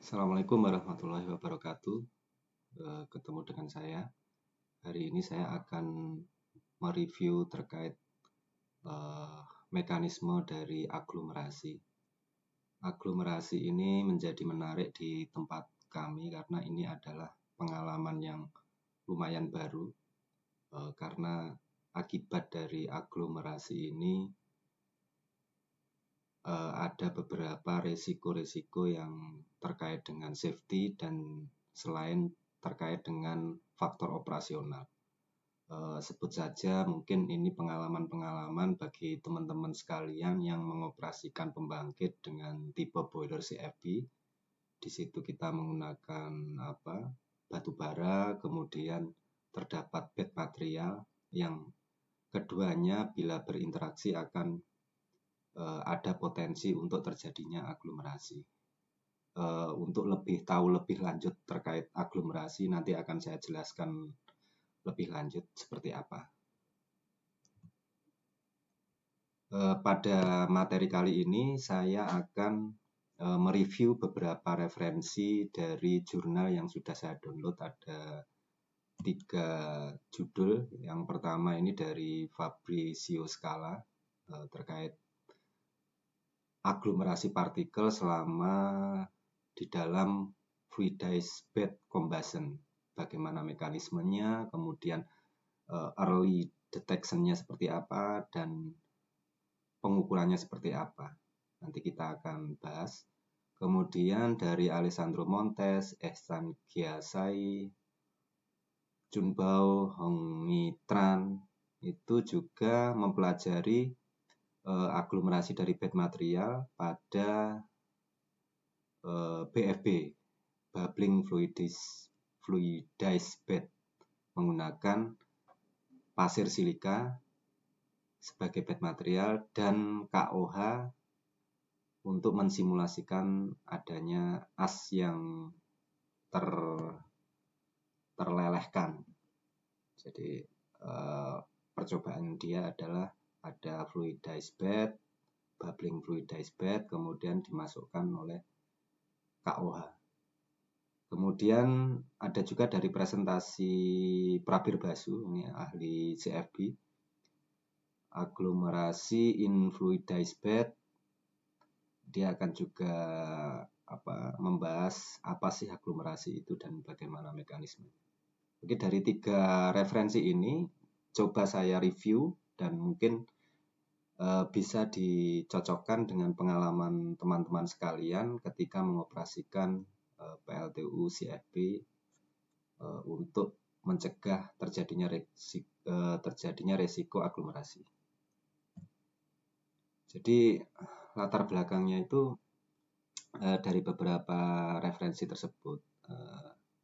Assalamualaikum warahmatullahi wabarakatuh. Ketemu dengan saya. Hari ini saya akan mereview terkait mekanisme dari aglomerasi. Aglomerasi ini menjadi menarik di tempat kami karena ini adalah pengalaman yang lumayan baru. Karena akibat dari aglomerasi ini ada beberapa resiko-resiko yang terkait dengan safety dan selain terkait dengan faktor operasional. Sebut saja mungkin ini pengalaman-pengalaman bagi teman-teman sekalian yang mengoperasikan pembangkit dengan tipe boiler CFB. Di situ kita menggunakan batu bara, kemudian terdapat bed material yang keduanya bila berinteraksi akan ada potensi untuk terjadinya aglomerasi. Untuk tahu lebih lanjut terkait aglomerasi, nanti akan saya jelaskan lebih lanjut seperti apa. Pada materi kali ini saya akan mereview beberapa referensi dari jurnal yang sudah saya download. Ada 3 judul. Yang pertama ini dari Fabrizio Scala terkait aglomerasi partikel selama di dalam fluidized bed combustion. Bagaimana mekanismenya, kemudian early detection-nya seperti apa, dan pengukurannya seperti apa. Nanti kita akan bahas. Kemudian dari Alessandro Montes, Ehsan Ghiasai, Chunbao Hongmitran itu juga mempelajari aglomerasi dari bed material pada BFB, bubbling fluidized bed, menggunakan pasir silika sebagai bed material dan KOH untuk mensimulasikan adanya as yang terlelehkan. Jadi percobaan dia adalah ada fluidized bed, bubbling fluidized bed, kemudian dimasukkan oleh KOH. Kemudian ada juga dari presentasi Prabir Basu, ini ahli CFB, aglomerasi in fluidized bed. Dia akan juga membahas apa sih aglomerasi itu dan bagaimana mekanisme. Oke, dari 3 referensi ini coba saya review dan mungkin bisa dicocokkan dengan pengalaman teman-teman sekalian ketika mengoperasikan PLTU CFB untuk mencegah terjadinya resiko aglomerasi. Jadi latar belakangnya itu dari beberapa referensi tersebut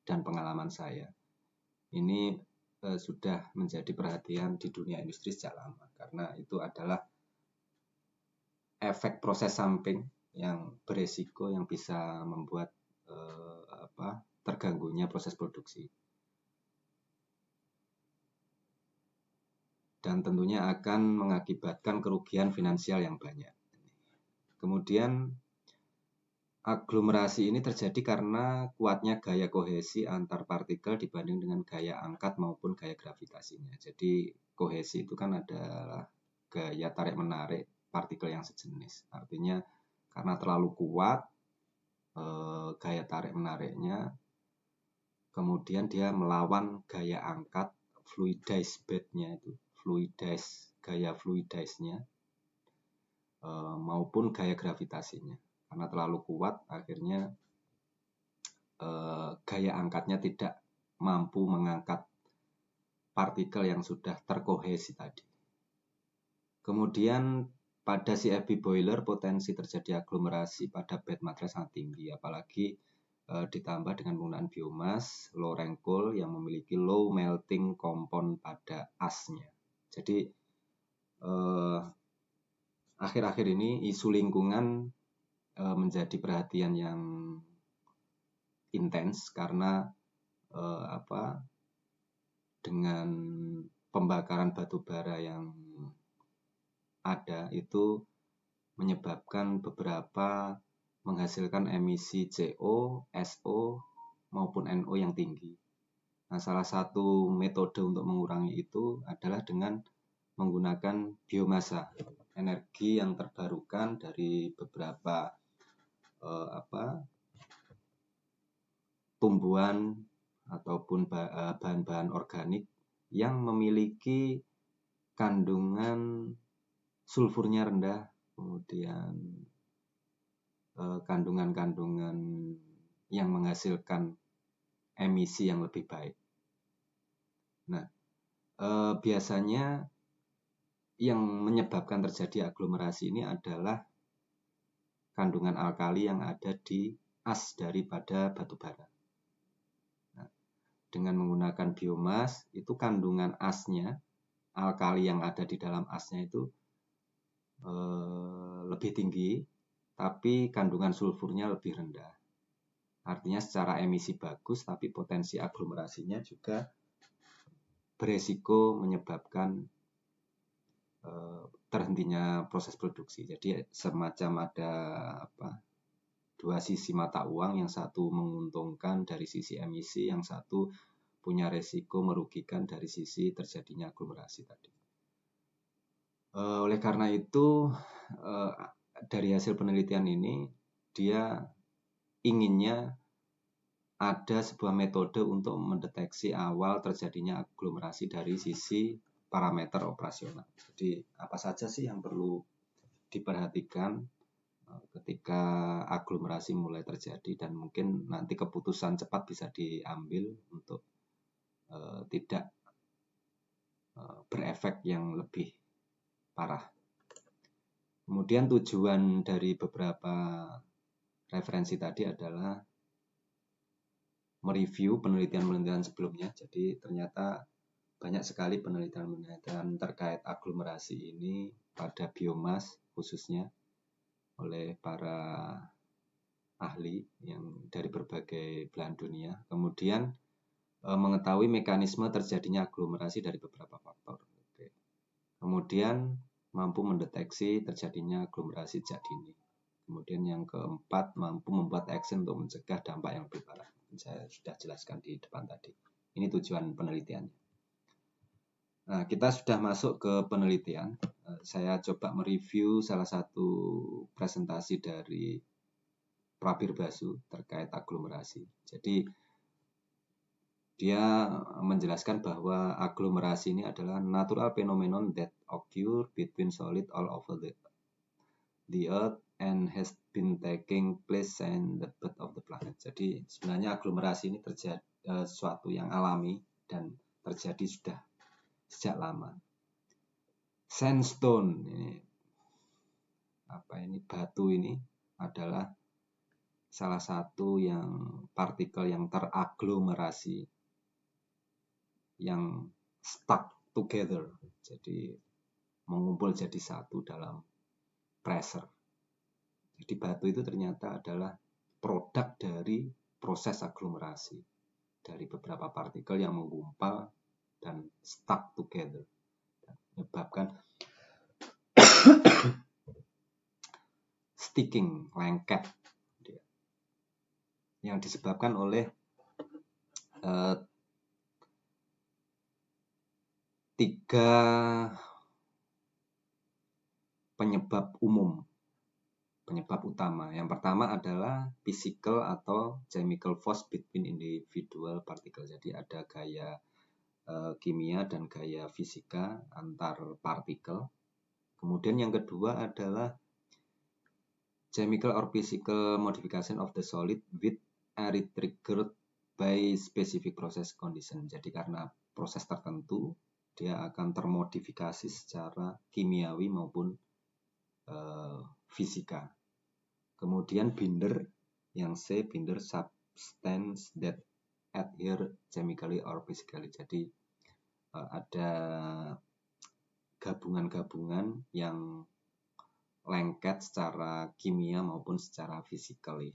dan pengalaman saya. Ini sudah menjadi perhatian di dunia industri sejak lama karena itu adalah efek proses samping yang beresiko yang bisa membuat terganggunya proses produksi. Dan tentunya akan mengakibatkan kerugian finansial yang banyak. Kemudian aglomerasi ini terjadi karena kuatnya gaya kohesi antar partikel dibanding dengan gaya angkat maupun gaya gravitasinya. Jadi kohesi itu kan adalah gaya tarik-menarik partikel yang sejenis. Artinya karena terlalu kuat gaya tarik-menariknya, kemudian dia melawan gaya angkat fluidized bed-nya itu, gaya fluidized-nya maupun gaya gravitasinya. Karena terlalu kuat, akhirnya gaya angkatnya tidak mampu mengangkat partikel yang sudah terkohesi tadi. Kemudian pada CFB boiler potensi terjadi aglomerasi pada bed material sangat tinggi, apalagi ditambah dengan penggunaan biomas, low rank coal yang memiliki low melting compound pada asnya. Jadi akhir-akhir ini isu lingkungan menjadi perhatian yang intens karena dengan pembakaran batu bara yang ada itu menyebabkan beberapa menghasilkan emisi CO, SO, maupun NO yang tinggi. Nah, salah satu metode untuk mengurangi itu adalah dengan menggunakan biomasa, energi yang terbarukan dari beberapa tumbuhan ataupun bahan-bahan organik yang memiliki kandungan sulfurnya rendah, kemudian kandungan-kandungan yang menghasilkan emisi yang lebih baik. Nah, biasanya yang menyebabkan terjadi aglomerasi ini adalah kandungan alkali yang ada di as daripada batu bara. Nah, dengan menggunakan biomas, itu kandungan asnya, alkali yang ada di dalam asnya itu lebih tinggi, tapi kandungan sulfurnya lebih rendah. Artinya secara emisi bagus, tapi potensi aglomerasinya juga beresiko menyebabkan terhentinya proses produksi. Jadi semacam ada dua sisi mata uang, yang satu menguntungkan dari sisi emisi, yang satu punya resiko merugikan dari sisi terjadinya aglomerasi tadi. Oleh karena itu, dari hasil penelitian ini, dia inginnya ada sebuah metode untuk mendeteksi awal terjadinya aglomerasi dari sisi parameter operasional. Jadi apa saja sih yang perlu diperhatikan ketika aglomerasi mulai terjadi, dan mungkin nanti keputusan cepat bisa diambil untuk tidak berefek yang lebih parah. Kemudian tujuan dari beberapa referensi tadi adalah mereview penelitian-penelitian sebelumnya. Jadi ternyata banyak sekali penelitian-penelitian terkait aglomerasi ini pada biomas khususnya oleh para ahli yang dari berbagai belahan dunia. Kemudian mengetahui mekanisme terjadinya aglomerasi dari beberapa faktor. Kemudian mampu mendeteksi terjadinya aglomerasi sejak dini. Kemudian yang keempat, mampu membuat action untuk mencegah dampak yang lebih parah. Saya sudah jelaskan di depan tadi. Ini tujuan penelitiannya. Nah, kita sudah masuk ke penelitian. Saya coba mereview salah satu presentasi dari Prabir Basu terkait aglomerasi. Jadi dia menjelaskan bahwa aglomerasi ini adalah natural phenomenon that occur between solid all over the earth and has been taking place in the birth of the planet. Jadi sebenarnya aglomerasi ini terjadi sesuatu yang alami dan terjadi sudah sejak lama. Sandstone ini batu ini adalah salah satu yang partikel yang teraglomerasi, yang stuck together, jadi mengumpul jadi satu dalam pressure. Jadi batu itu ternyata adalah produk dari proses aglomerasi, dari beberapa partikel yang menggumpal dan stuck together, menyebabkan sticking, lengket, yang disebabkan oleh tiga penyebab umum, penyebab utama. Yang pertama adalah physical atau chemical force between individual particle. Jadi ada gaya kimia dan gaya fisika antar partikel. Kemudian yang kedua adalah chemical or physical modification of the solid with are triggered by specific process condition. Jadi karena proses tertentu dia akan termodifikasi secara kimiawi maupun fisika. Kemudian binder, yang C, binder substance that adhere chemically or physically. Jadi ada gabungan-gabungan yang lengket secara kimia maupun secara physically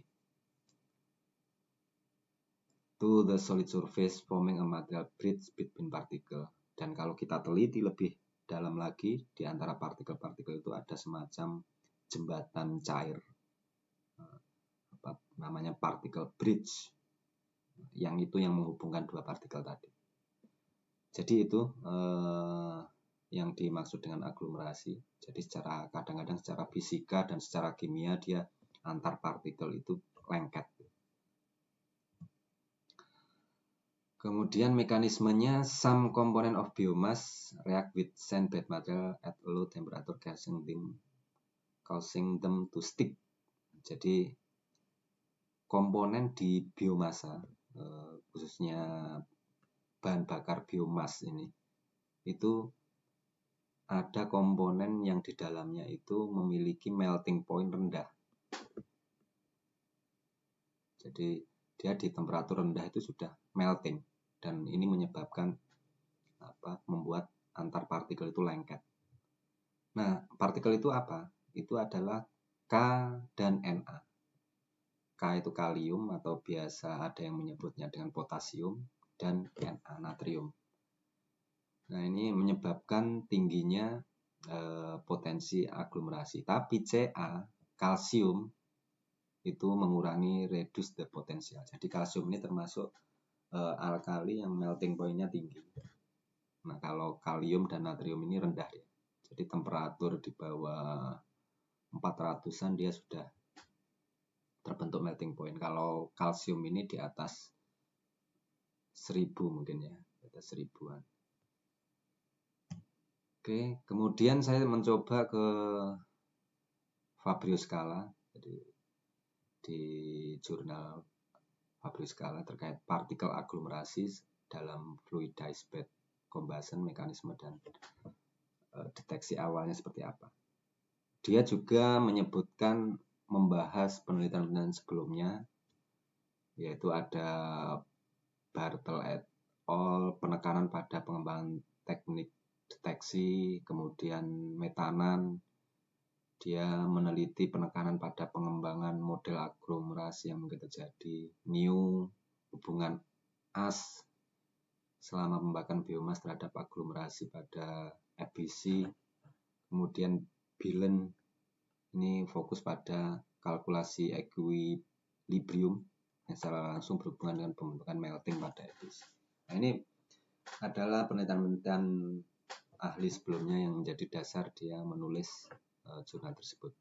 to the solid surface, forming a material bridge between particle. Dan kalau kita teliti lebih dalam lagi, di antara partikel-partikel itu ada semacam jembatan cair. namanya particle bridge, yang itu yang menghubungkan dua partikel tadi. Jadi itu yang dimaksud dengan aglomerasi. Jadi kadang-kadang secara fisika dan secara kimia dia antar partikel itu lengket. Kemudian mekanismenya, some component of biomass react with sand bed material at low temperature causing them to stick. Jadi komponen di biomasa, khususnya bahan bakar biomas ini, itu ada komponen yang di dalamnya itu memiliki melting point rendah. Jadi dia di temperatur rendah itu sudah melting, dan ini menyebabkan membuat antar partikel itu lengket. Nah, partikel itu apa? Itu adalah K dan Na. K itu kalium atau biasa ada yang menyebutnya dengan potasium, dan Na natrium. Nah, ini menyebabkan tingginya potensi aglomerasi. Tapi Ca, kalsium, itu mengurangi reduce the potential. Jadi kalsium ini termasuk alkali yang melting point-nya tinggi. Nah, kalau kalium dan natrium ini rendah ya. Jadi temperatur di bawah 400-an dia sudah terbentuk melting point. Kalau kalsium ini di atas 1000 mungkin ya, di atas 1000-an. Oke, kemudian saya mencoba ke Fabrio Scala, jadi di jurnal Fabrio Scala terkait partikel aglomerasi dalam fluidized bed combustion, mekanisme dan deteksi awalnya seperti apa. Dia juga menyebutkan, membahas penelitian-penelitian sebelumnya, yaitu ada Bartel et al. Penekanan pada pengembangan teknik deteksi, kemudian Metanan, dia meneliti penekanan pada pengembangan model aglomerasi yang mungkin terjadi, New, hubungan as selama pembakaran biomas terhadap aglomerasi pada FBC, kemudian Billen ini fokus pada kalkulasi equilibrium yang secara langsung berhubungan dengan pembentukan melting pada FBC. Nah, ini adalah penelitian-penelitian ahli sebelumnya yang menjadi dasar dia menulis jurnal tersebut.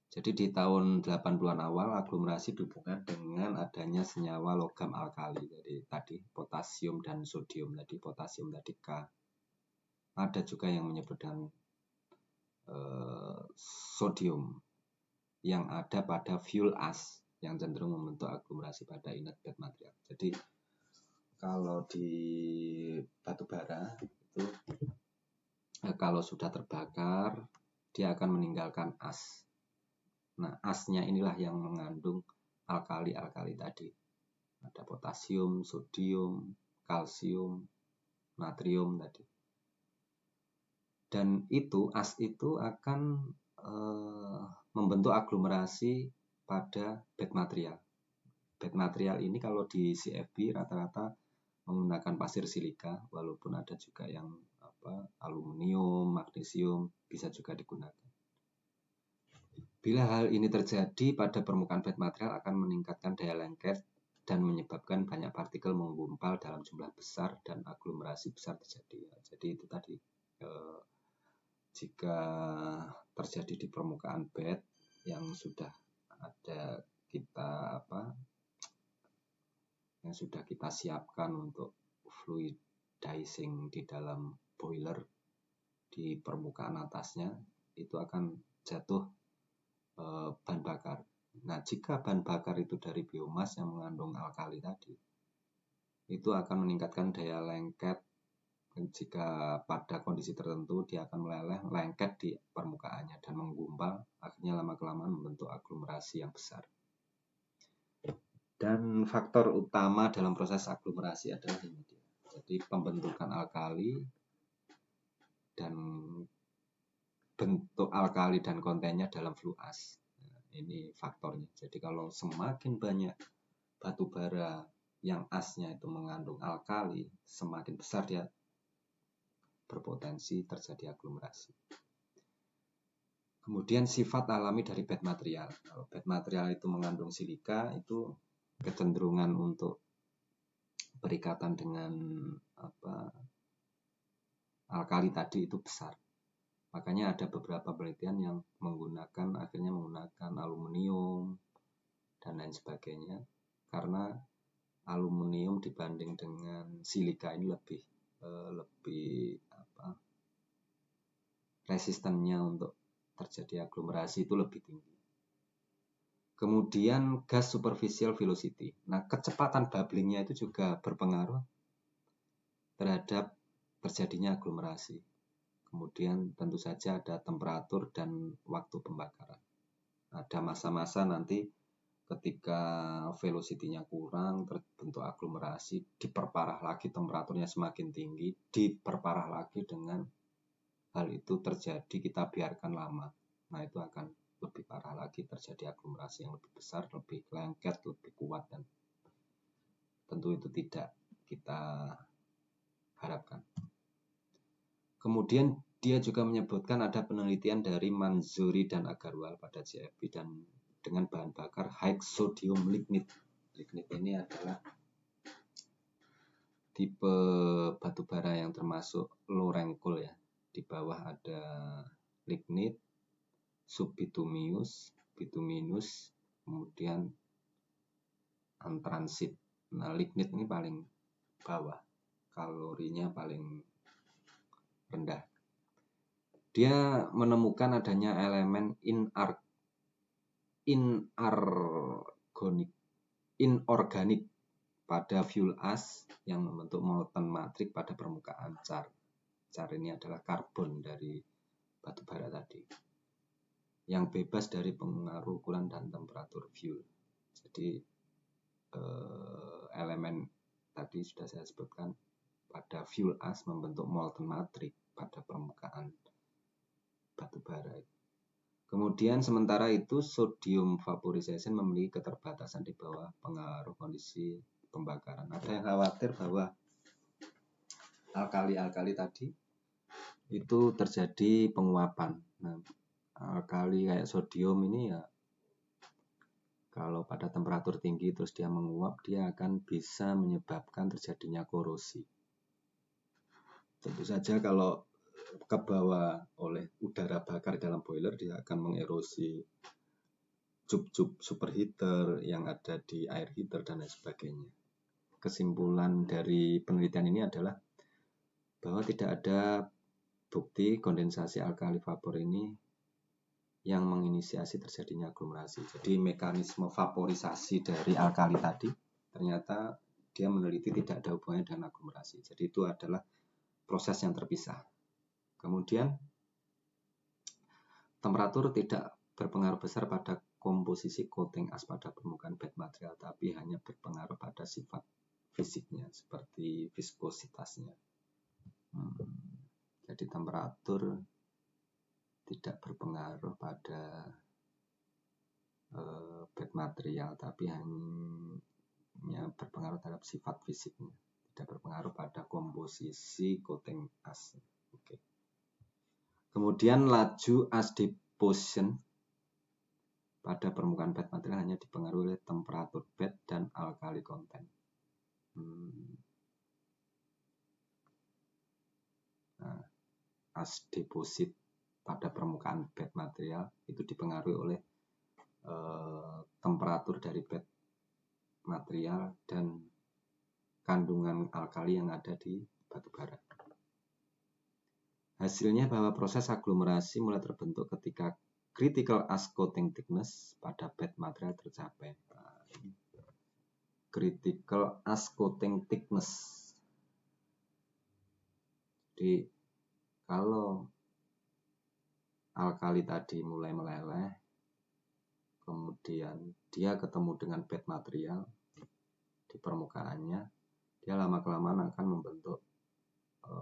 Jadi di tahun 80-an awal aglomerasi dihubungkan dengan adanya senyawa logam alkali. Jadi tadi potasium dan sodium, tadi potasium tadi K. Ada juga yang menyebutkan sodium yang ada pada fuel ash yang cenderung membentuk aglomerasi pada inert bed material. Jadi kalau di batu bara itu kalau sudah terbakar dia akan meninggalkan as. Nah, asnya inilah yang mengandung alkali-alkali tadi. Ada potasium, sodium, kalsium, natrium tadi. Dan itu as itu akan membentuk aglomerasi pada bed material. Bed material ini kalau di CFB rata-rata menggunakan pasir silika, walaupun ada juga yang aluminium, magnesium bisa juga digunakan. Bila hal ini terjadi pada permukaan bed material akan meningkatkan daya lengket dan menyebabkan banyak partikel menggumpal dalam jumlah besar dan aglomerasi besar terjadi. Jadi itu tadi jika terjadi di permukaan bed yang sudah ada yang sudah kita siapkan untuk fluidizing di dalam boiler, di permukaan atasnya itu akan jatuh bahan bakar. Nah, jika bahan bakar itu dari biomas yang mengandung alkali tadi, itu akan meningkatkan daya lengket. Jika pada kondisi tertentu dia akan meleleh, lengket di permukaannya dan menggumpal, akhirnya lama-kelamaan membentuk aglomerasi yang besar. Dan faktor utama dalam proses aglomerasi adalah ini dia. Jadi pembentukan alkali dan bentuk alkali dan kontennya dalam fluas. Ini faktornya. Jadi kalau semakin banyak batu bara yang asnya itu mengandung alkali, semakin besar dia berpotensi terjadi aglomerasi. Kemudian sifat alami dari bed material. Kalau bed material itu mengandung silika, itu kecenderungan untuk berikatan dengan alkali tadi itu besar. Makanya ada beberapa penelitian yang akhirnya menggunakan aluminium dan lain sebagainya, karena aluminium dibanding dengan silika ini lebih resistennya untuk terjadi aglomerasi itu lebih tinggi. Kemudian gas superficial velocity. Nah, kecepatan bubblingnya itu juga berpengaruh terhadap terjadinya aglomerasi. Kemudian tentu saja ada temperatur dan waktu pembakaran. Ada masa-masa nanti ketika velocity-nya kurang, terbentuk aglomerasi, diperparah lagi temperaturnya semakin tinggi, diperparah lagi dengan hal itu terjadi, kita biarkan lama. Nah, itu akan lebih parah lagi, terjadi aglomerasi yang lebih besar, lebih lengket, lebih kuat, dan tentu itu tidak kita harapkan. Kemudian dia juga menyebutkan ada penelitian dari Manzuri dan Agarwal pada CFB dan dengan bahan bakar high sodium lignite. Lignite ini adalah tipe batu bara yang termasuk low rankle ya. Di bawah ada lignite, subbituminous, bituminous, kemudian antransit. Nah, lignite ini paling bawah, kalorinya paling rendah. Dia menemukan adanya elemen inorganik pada fuel ash yang membentuk molten matrix pada permukaan char. Char ini adalah karbon dari batu bara tadi, yang bebas dari pengaruh ukuran dan temperatur fuel. Jadi elemen tadi sudah saya sebutkan pada fuel ash membentuk molten matrix pada permukaan batu bara. Kemudian sementara itu sodium vaporization memiliki keterbatasan di bawah pengaruh kondisi pembakaran. Ada yang khawatir bahwa alkali-alkali tadi itu terjadi penguapan. Nah, alkali kayak sodium ini ya kalau pada temperatur tinggi terus dia menguap, dia akan bisa menyebabkan terjadinya korosi. Tentu saja kalau ke bawah oleh udara bakar dalam boiler, dia akan mengerosi cup-cup superheater yang ada di air heater dan lain sebagainya. Kesimpulan dari penelitian ini adalah bahwa tidak ada bukti kondensasi alkali vapor ini yang menginisiasi terjadinya aglomerasi. Jadi mekanisme vaporisasi dari alkali tadi ternyata dia meneliti tidak ada hubungannya dengan aglomerasi. Jadi itu adalah proses yang terpisah. Kemudian temperatur tidak berpengaruh besar pada komposisi coating as pada permukaan bed material, tapi hanya berpengaruh pada sifat fisiknya seperti viskositasnya. Jadi temperatur tidak berpengaruh pada bed material, tapi hanya berpengaruh terhadap sifat fisiknya, tidak berpengaruh pada komposisi coating as. Oke. Kemudian laju as deposition pada permukaan bed material hanya dipengaruhi oleh temperatur bed dan alkali content. Nah, as deposit pada permukaan bed material itu dipengaruhi oleh temperatur dari bed material dan kandungan alkali yang ada di batu bara. Hasilnya bahwa proses aglomerasi mulai terbentuk ketika critical ash coating thickness pada bed material tercapai. Critical ash coating thickness. Jadi kalau alkali tadi mulai meleleh, kemudian dia ketemu dengan bed material di permukaannya, dia lama-kelamaan akan membentuk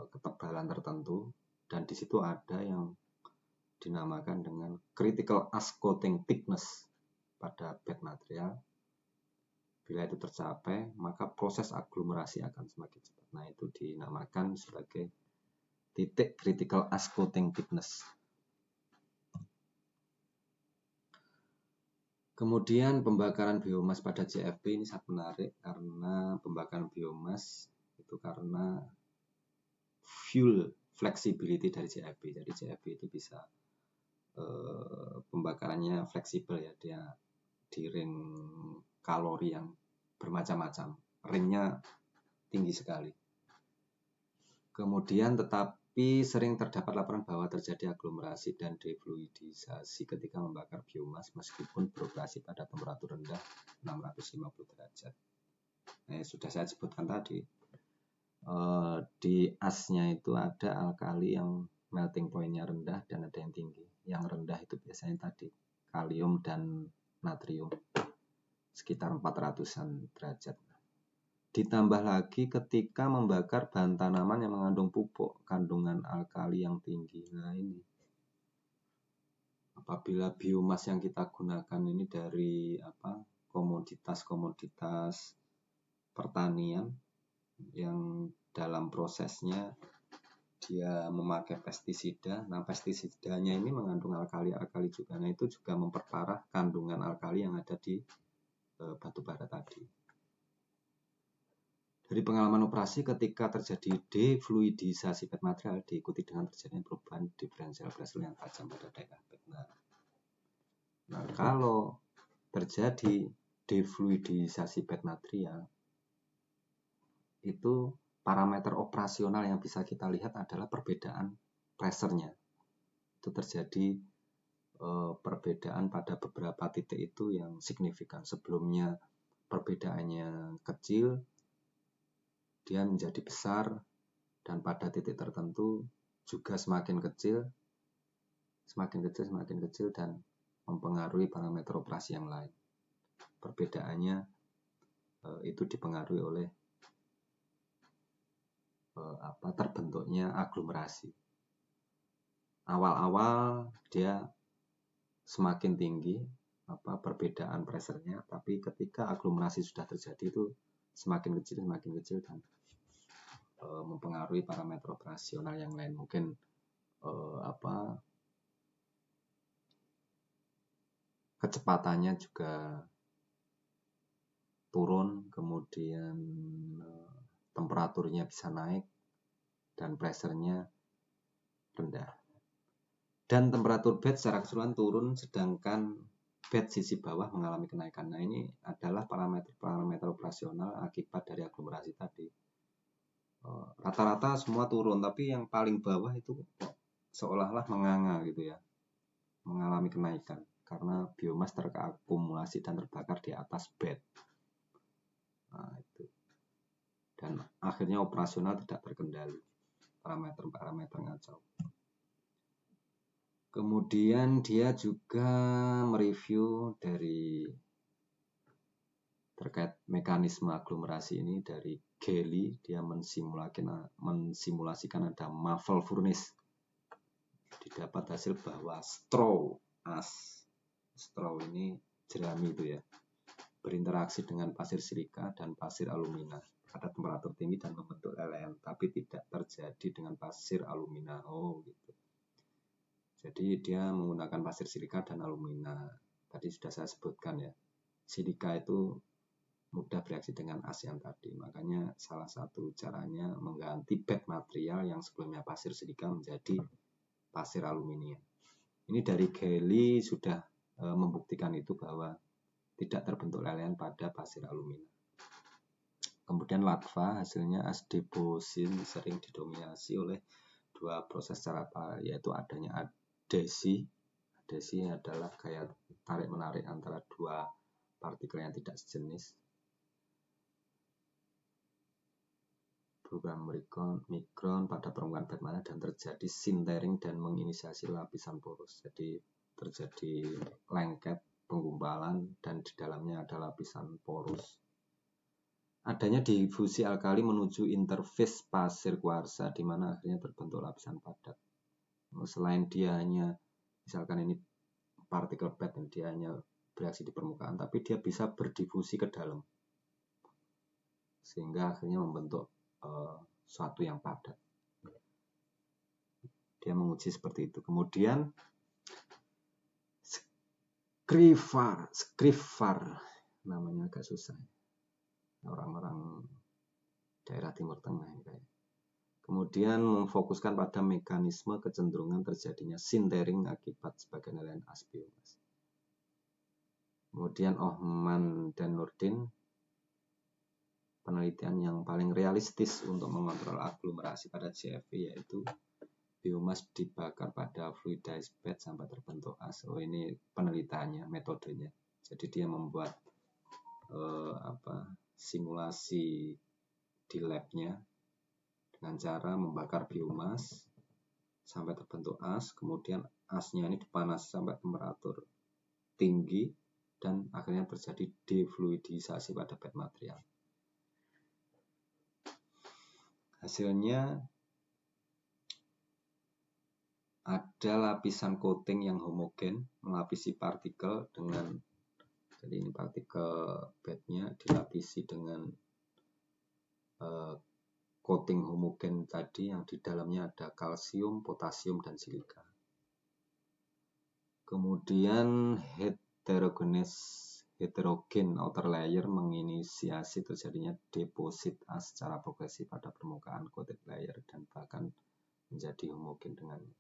ketebalan tertentu, dan di situ ada yang dinamakan dengan critical ash coating thickness pada bed material. Bila itu tercapai, maka proses aglomerasi akan semakin cepat. Nah, itu dinamakan sebagai titik critical ash coating thickness. Kemudian pembakaran biomas pada CFB ini sangat menarik karena pembakaran biomas itu karena fuel flexibility dari CFB. Jadi CFB itu bisa pembakarannya fleksibel ya, dia di ring kalori yang bermacam-macam, ringnya tinggi sekali. Kemudian tetapi sering terdapat laporan bahwa terjadi aglomerasi dan defluidisasi ketika membakar biomas meskipun beroperasi pada temperatur rendah 650 derajat. Nah, sudah saya sebutkan tadi, di asnya itu ada alkali yang melting point-nya rendah dan ada yang tinggi. Yang rendah itu biasanya tadi kalium dan natrium sekitar 400-an derajat. Ditambah lagi ketika membakar bahan tanaman yang mengandung pupuk, kandungan alkali yang tinggi. Nah ini, apabila biomas yang kita gunakan ini dari komoditas-komoditas pertanian yang dalam prosesnya dia memakai pestisida. Nah pestisidanya ini mengandung alkali juga. Nah itu juga memperparah kandungan alkali yang ada di batu bara tadi. Dari pengalaman operasi ketika terjadi defluidisasi bed material diikuti dengan terjadinya perubahan diferensial pressure yang tajam pada daerah bed. Nah, kalau terjadi defluidisasi bed material, itu parameter operasional yang bisa kita lihat adalah perbedaan pressure-nya. Itu terjadi perbedaan pada beberapa titik itu yang signifikan. Sebelumnya perbedaannya kecil, dia menjadi besar, dan pada titik tertentu juga semakin kecil, dan mempengaruhi parameter operasi yang lain. Perbedaannya itu dipengaruhi oleh terbentuknya aglomerasi. Awal-awal dia semakin tinggi perbedaan pressure-nya, tapi ketika aglomerasi sudah terjadi itu semakin kecil dan mempengaruhi parameter operasional yang lain. Mungkin kecepatannya juga turun, kemudian temperaturnya bisa naik dan pressure-nya rendah. Dan temperatur bed secara keseluruhan turun sedangkan bed sisi bawah mengalami kenaikan. Nah ini adalah parameter operasional akibat dari aglomerasi tadi. Rata-rata semua turun, tapi yang paling bawah itu seolah-olah menganga gitu ya, mengalami kenaikan karena biomas terakumulasi dan terbakar di atas bed. Nah itu. Dan akhirnya operasional tidak terkendali, parameter ngacau. Kemudian dia juga mereview dari terkait mekanisme aglomerasi ini dari Gelly. Dia mensimulasikan ada muffle furnace. Didapat hasil bahwa straw ini jerami itu ya, berinteraksi dengan pasir silika dan pasir alumina pada temperatur tinggi dan membentuk lelehan, tapi tidak terjadi dengan pasir alumina. Oh gitu. Jadi dia menggunakan pasir silika dan alumina. Tadi sudah saya sebutkan ya, silika itu mudah bereaksi dengan as yang tadi. Makanya salah satu caranya mengganti bed material yang sebelumnya pasir silika menjadi pasir aluminium. Ini dari Gelly sudah membuktikan itu bahwa tidak terbentuk lelehan pada pasir alumina. Kemudian Latva hasilnya as deposin sering didominasi oleh dua proses secara paralel, yaitu adanya adesi. Adesi adalah kayak tarik-menarik antara dua partikel yang tidak sejenis. Program mikron pada permukaan bed material dan terjadi sintering dan menginisiasi lapisan porus. Jadi terjadi lengket, penggumpalan, dan di dalamnya ada lapisan porus. Adanya difusi alkali menuju interface pasir kuarsa di mana akhirnya terbentuk lapisan padat. Selain dia hanya, misalkan ini partikel bed dan dia hanya bereaksi di permukaan, tapi dia bisa berdifusi ke dalam sehingga akhirnya membentuk suatu yang padat. Dia menguji seperti itu. Kemudian Skripvar namanya agak susah. Orang-orang daerah Timur Tengah ini kayak. Kemudian memfokuskan pada mekanisme kecenderungan terjadinya sintering akibat sebagian lain as biomas. Kemudian Ohman dan Nurdin, penelitian yang paling realistis untuk mengontrol aglomerasi pada CFV yaitu biomas dibakar pada fluidized bed sampai terbentuk as. Oh, ini penelitiannya, metodenya. Jadi dia membuat simulasi di labnya dengan cara membakar biomas sampai terbentuk as, kemudian asnya ini dipanas sampai temperatur tinggi dan akhirnya terjadi defluidisasi pada bed material. Hasilnya ada lapisan coating yang homogen melapisi partikel dengan, jadi ini partikel bednya dilapisi dengan coating homogen tadi yang di dalamnya ada kalsium, potasium, dan silika. Kemudian heterogen outer layer menginisiasi terjadinya deposit as secara progresif pada permukaan coated layer dan bahkan menjadi homogen dengannya.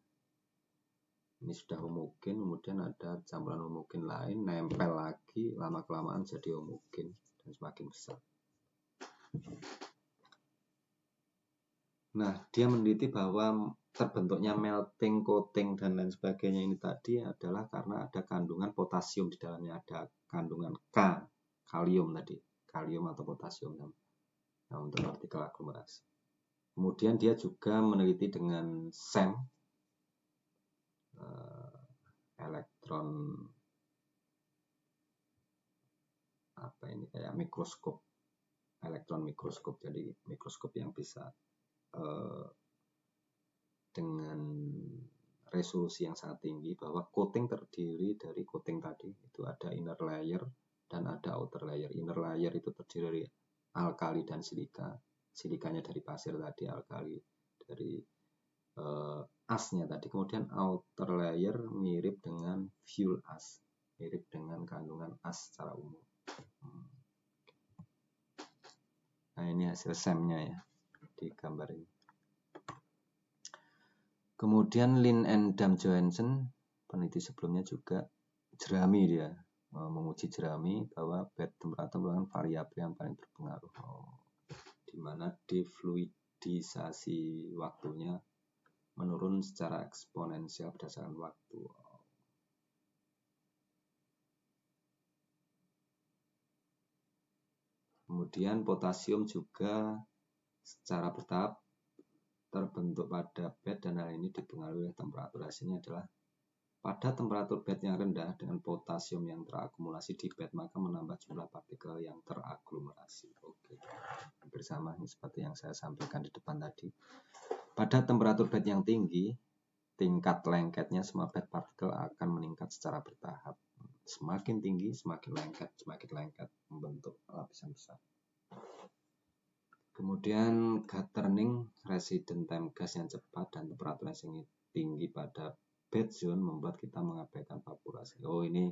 Ini sudah homogen, kemudian ada campuran homogen lain, nempel lagi, lama-kelamaan jadi homogen dan semakin besar. Nah, dia meneliti bahwa terbentuknya melting, coating, dan lain sebagainya ini tadi adalah karena ada kandungan potasium di dalamnya, ada kandungan kalium tadi, kalium atau potasium untuk partikel aglomerasi. Kemudian dia juga meneliti dengan SEM, elektron kayak mikroskop, elektron mikroskop, jadi mikroskop yang bisa dengan resolusi yang sangat tinggi, bahwa coating terdiri dari coating tadi itu ada inner layer dan ada outer layer. Inner layer itu terdiri dari alkali dan silika, silikanya dari pasir tadi, alkali dari asnya tadi. Kemudian outer layer mirip dengan fuel as, mirip dengan kandungan as secara umum. Nah, ini hasil SEM-nya ya di gambar ini. Kemudian Lin and Dam Johansen, peneliti sebelumnya juga jerami, dia menguji jerami bahwa bed temperatur merupakan variabel yang paling berpengaruh, di mana defluidisasi waktunya menurun secara eksponensial berdasarkan waktu. Kemudian potasium juga secara bertahap terbentuk pada bed dan hal ini dipengaruhi oleh temperatur. Hasilnya adalah pada temperatur bed yang rendah dengan potasium yang terakumulasi di bed, maka menambah jumlah partikel yang teraglomerasi. Oke, hampir sama seperti yang saya sampaikan di depan tadi. Pada temperatur bed yang tinggi, tingkat lengketnya semua bed partikel akan meningkat secara bertahap. Semakin tinggi, semakin lengket membentuk lapisan besar. Kemudian Gatterning, resident time gas yang cepat dan temperatur yang tinggi pada bed zone membuat kita mengabaikan vaporasi. Oh, ini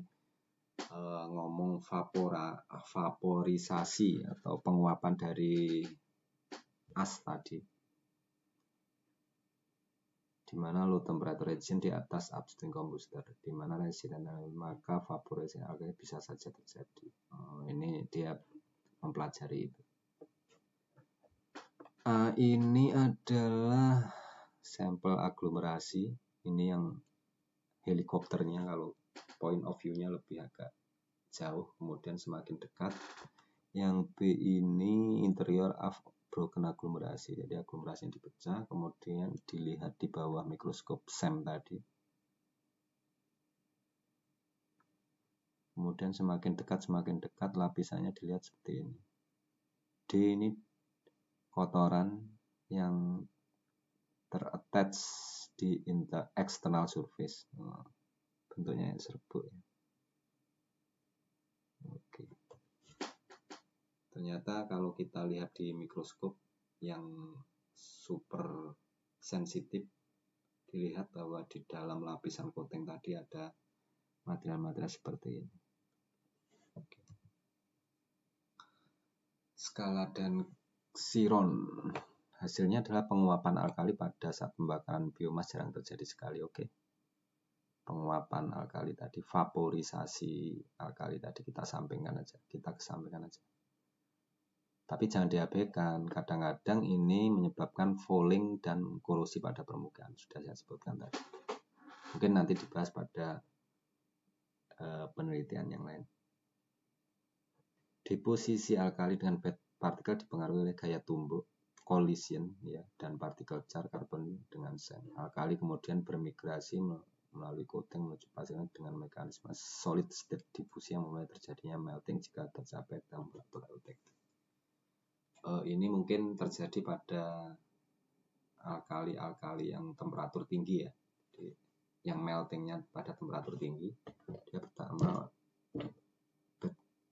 ngomong vaporisasi atau penguapan dari as tadi, di mana low temperature region di atas upstream combustor, di mana resident, maka vaporisasi akhirnya bisa saja terjadi. Ini dia mempelajari itu. Ini adalah sampel aglomerasi. Ini yang helikopternya, kalau point of view-nya lebih agak jauh, kemudian semakin dekat. Yang B ini interior of broken aglomerasi, jadi aglomerasi yang dipecah, kemudian dilihat di bawah mikroskop SEM tadi. Kemudian semakin dekat lapisannya dilihat seperti ini. D ini kotoran yang terattach di external surface, bentuknya serbuk ya. Oke. Ternyata kalau kita lihat di mikroskop yang super sensitif, dilihat bahwa di dalam lapisan coating tadi ada material-material seperti ini. Oke. Skala Densiron. Hasilnya adalah penguapan alkali pada saat pembakaran biomas jarang terjadi sekali. Oke. Penguapan alkali tadi, vaporisasi alkali tadi kita kesampingkan aja. Tapi jangan diabaikan, kadang-kadang ini menyebabkan fouling dan korosi pada permukaan. Sudah saya sebutkan tadi. Mungkin nanti dibahas pada penelitian yang lain. Deposisi alkali dengan bed partikel dipengaruhi oleh gaya tumbuk, collision, ya, dan partikel charge karbon dengan seng. Alkali kemudian bermigrasi melalui coating menuju pasirnya dengan mekanisme solid state diffusion yang mulai terjadinya melting jika tercapai temperatur eutectic. Ini mungkin terjadi pada alkali-alkali yang temperatur tinggi, ya. Jadi, yang meltingnya pada temperatur tinggi, dia pertama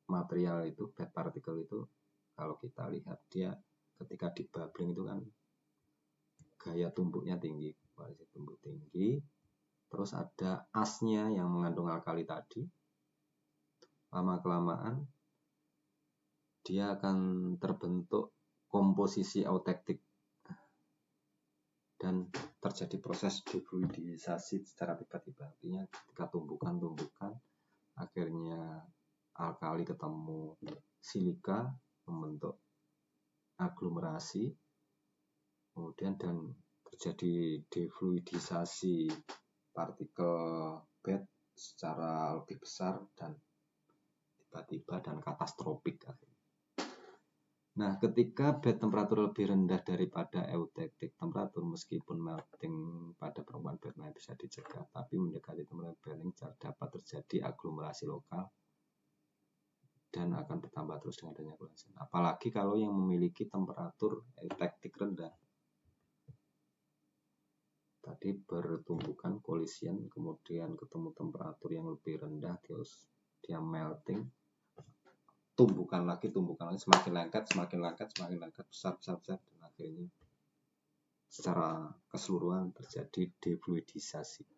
material itu, bed particle itu, kalau kita lihat dia ketika di bubbling itu kan gaya tumbuknya tinggi, tumbuk tinggi, terus ada asnya yang mengandung alkali tadi, lama-kelamaan dia akan terbentuk komposisi eutectic dan terjadi proses defluidisasi secara tiba-tiba. Artinya ketika tumbukan akhirnya alkali ketemu silika membentuk aglomerasi, kemudian dan terjadi defluidisasi partikel bed secara lebih besar dan tiba-tiba dan katastrofik. Nah, ketika bed temperatur lebih rendah daripada eutectic temperatur, meskipun melting pada permukaan bed bisa dicegah, tapi mendekati temperatur boiling dapat terjadi aglomerasi lokal dan akan bertambah terus dengan adanya collision. Apalagi kalau yang memiliki temperatur eutectic rendah. Tadi bertumbukan collision, kemudian ketemu temperatur yang lebih rendah, terus dia melting, tumbukan lagi, semakin lengket, besar, dan akhirnya secara keseluruhan terjadi defluidisasi.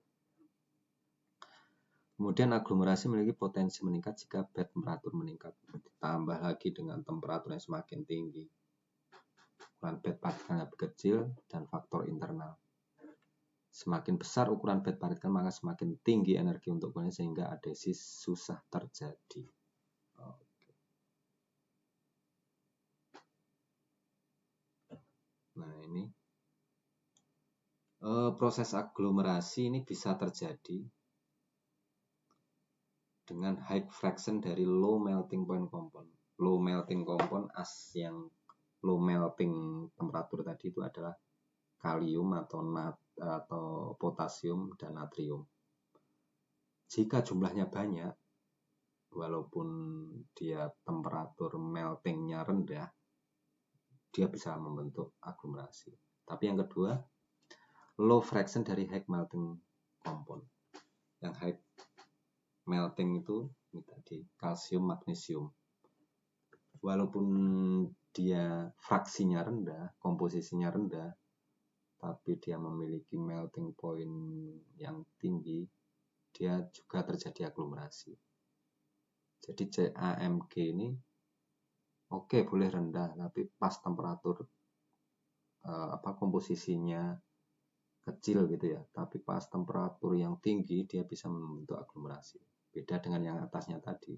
Kemudian aglomerasi memiliki potensi meningkat jika bed temperatur meningkat. Ditambah lagi dengan temperatur yang semakin tinggi, ukuran bed partikelnya lebih kecil, dan faktor internal. Semakin besar ukuran bed partikel, maka semakin tinggi energi untuk collision sehingga adhesis susah terjadi. Nah, ini proses aglomerasi ini bisa terjadi dengan high fraction dari low melting point compound. Low melting compound, as yang low melting temperatur tadi itu adalah kalium atau potasium dan natrium. Jika jumlahnya banyak, walaupun dia temperatur meltingnya rendah, dia bisa membentuk aglomerasi. Tapi yang kedua, low fraction dari high melting compound. Yang high melting itu ini tadi kalsium, magnesium. Walaupun dia fraksinya rendah, komposisinya rendah, tapi dia memiliki melting point yang tinggi, dia juga terjadi aglomerasi. Jadi CAMG ini oke, boleh rendah, tapi pas temperatur komposisinya kecil gitu ya, tapi pas temperatur yang tinggi dia bisa membentuk aglomerasi. Beda dengan yang atasnya tadi.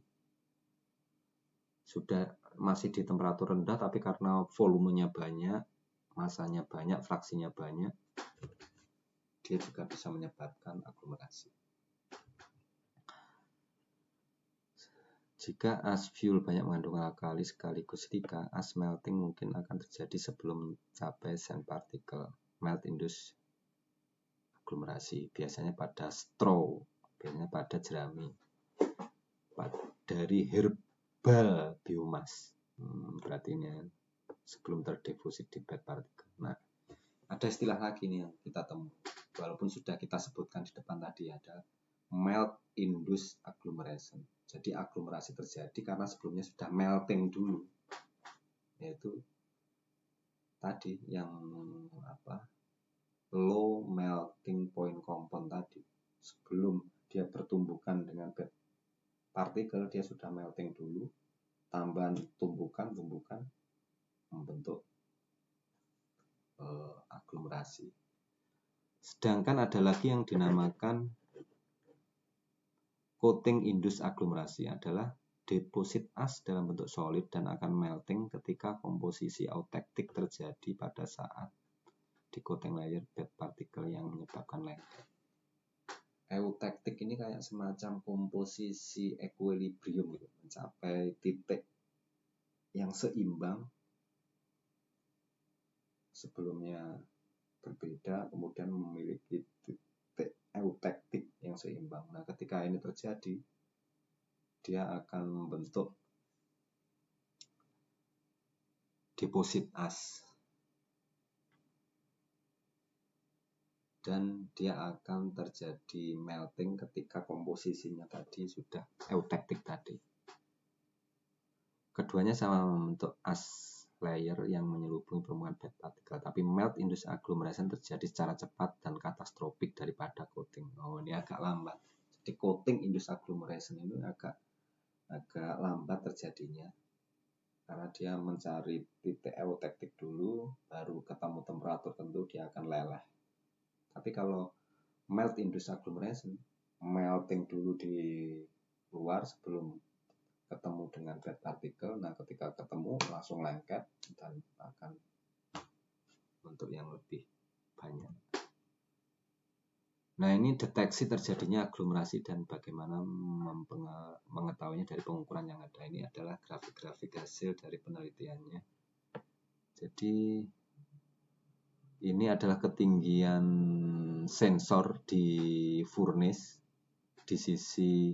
Sudah masih di temperatur rendah, tapi karena volumenya banyak, masanya banyak, fraksinya banyak, dia juga bisa menyebabkan aglomerasi. Jika as fuel banyak mengandung alkali sekaligus silika, as melting mungkin akan terjadi sebelum capai sand particle melt induced aglomerasi, biasanya pada straw, biasanya pada jerami, dari herbal biomas. Berarti ini sebelum terdeposit di bed particle. Nah, ada istilah lagi nih yang kita temui, walaupun sudah kita sebutkan di depan tadi, ada melt induced agglomeration. Jadi aglomerasi terjadi karena sebelumnya sudah melting dulu, yaitu tadi yang low melting point compound tadi. Sebelum dia bertumbukan dengan bed partikel, dia sudah melting dulu, tambahan tumbukan membentuk aglomerasi. Sedangkan ada lagi yang dinamakan coating induced aglomerasi, adalah deposit as dalam bentuk solid dan akan melting ketika komposisi eutektik terjadi pada saat di coating layer bed particle yang menyebabkan lengket. Eutektik ini kayak semacam komposisi equilibrium gitu, mencapai titik yang seimbang, sebelumnya berbeda, kemudian memiliki titik eutektik yang seimbang. Nah, ketika ini terjadi, dia akan membentuk deposit as dan dia akan terjadi melting ketika komposisinya tadi sudah eutektik tadi. Keduanya sama membentuk as layer yang menyelubungi permukaan bed particle, tapi melt induced agglomeration terjadi secara cepat dan katastrofik daripada coating. Oh, ini agak lambat. Jadi coating induced agglomeration ini agak lambat terjadinya karena dia mencari titik eutektik dulu, baru ketemu temperatur tertentu dia akan leleh. Tapi kalau melt induced agglomeration, melting dulu di luar sebelum ketemu dengan bed particle. Nah, ketika ketemu langsung lengket dan akan bentuk yang lebih banyak. Nah, ini deteksi terjadinya aglomerasi dan bagaimana mengetahuinya dari pengukuran yang ada. Ini adalah grafik-grafik hasil dari penelitiannya. Jadi ini adalah ketinggian sensor di furnace di sisi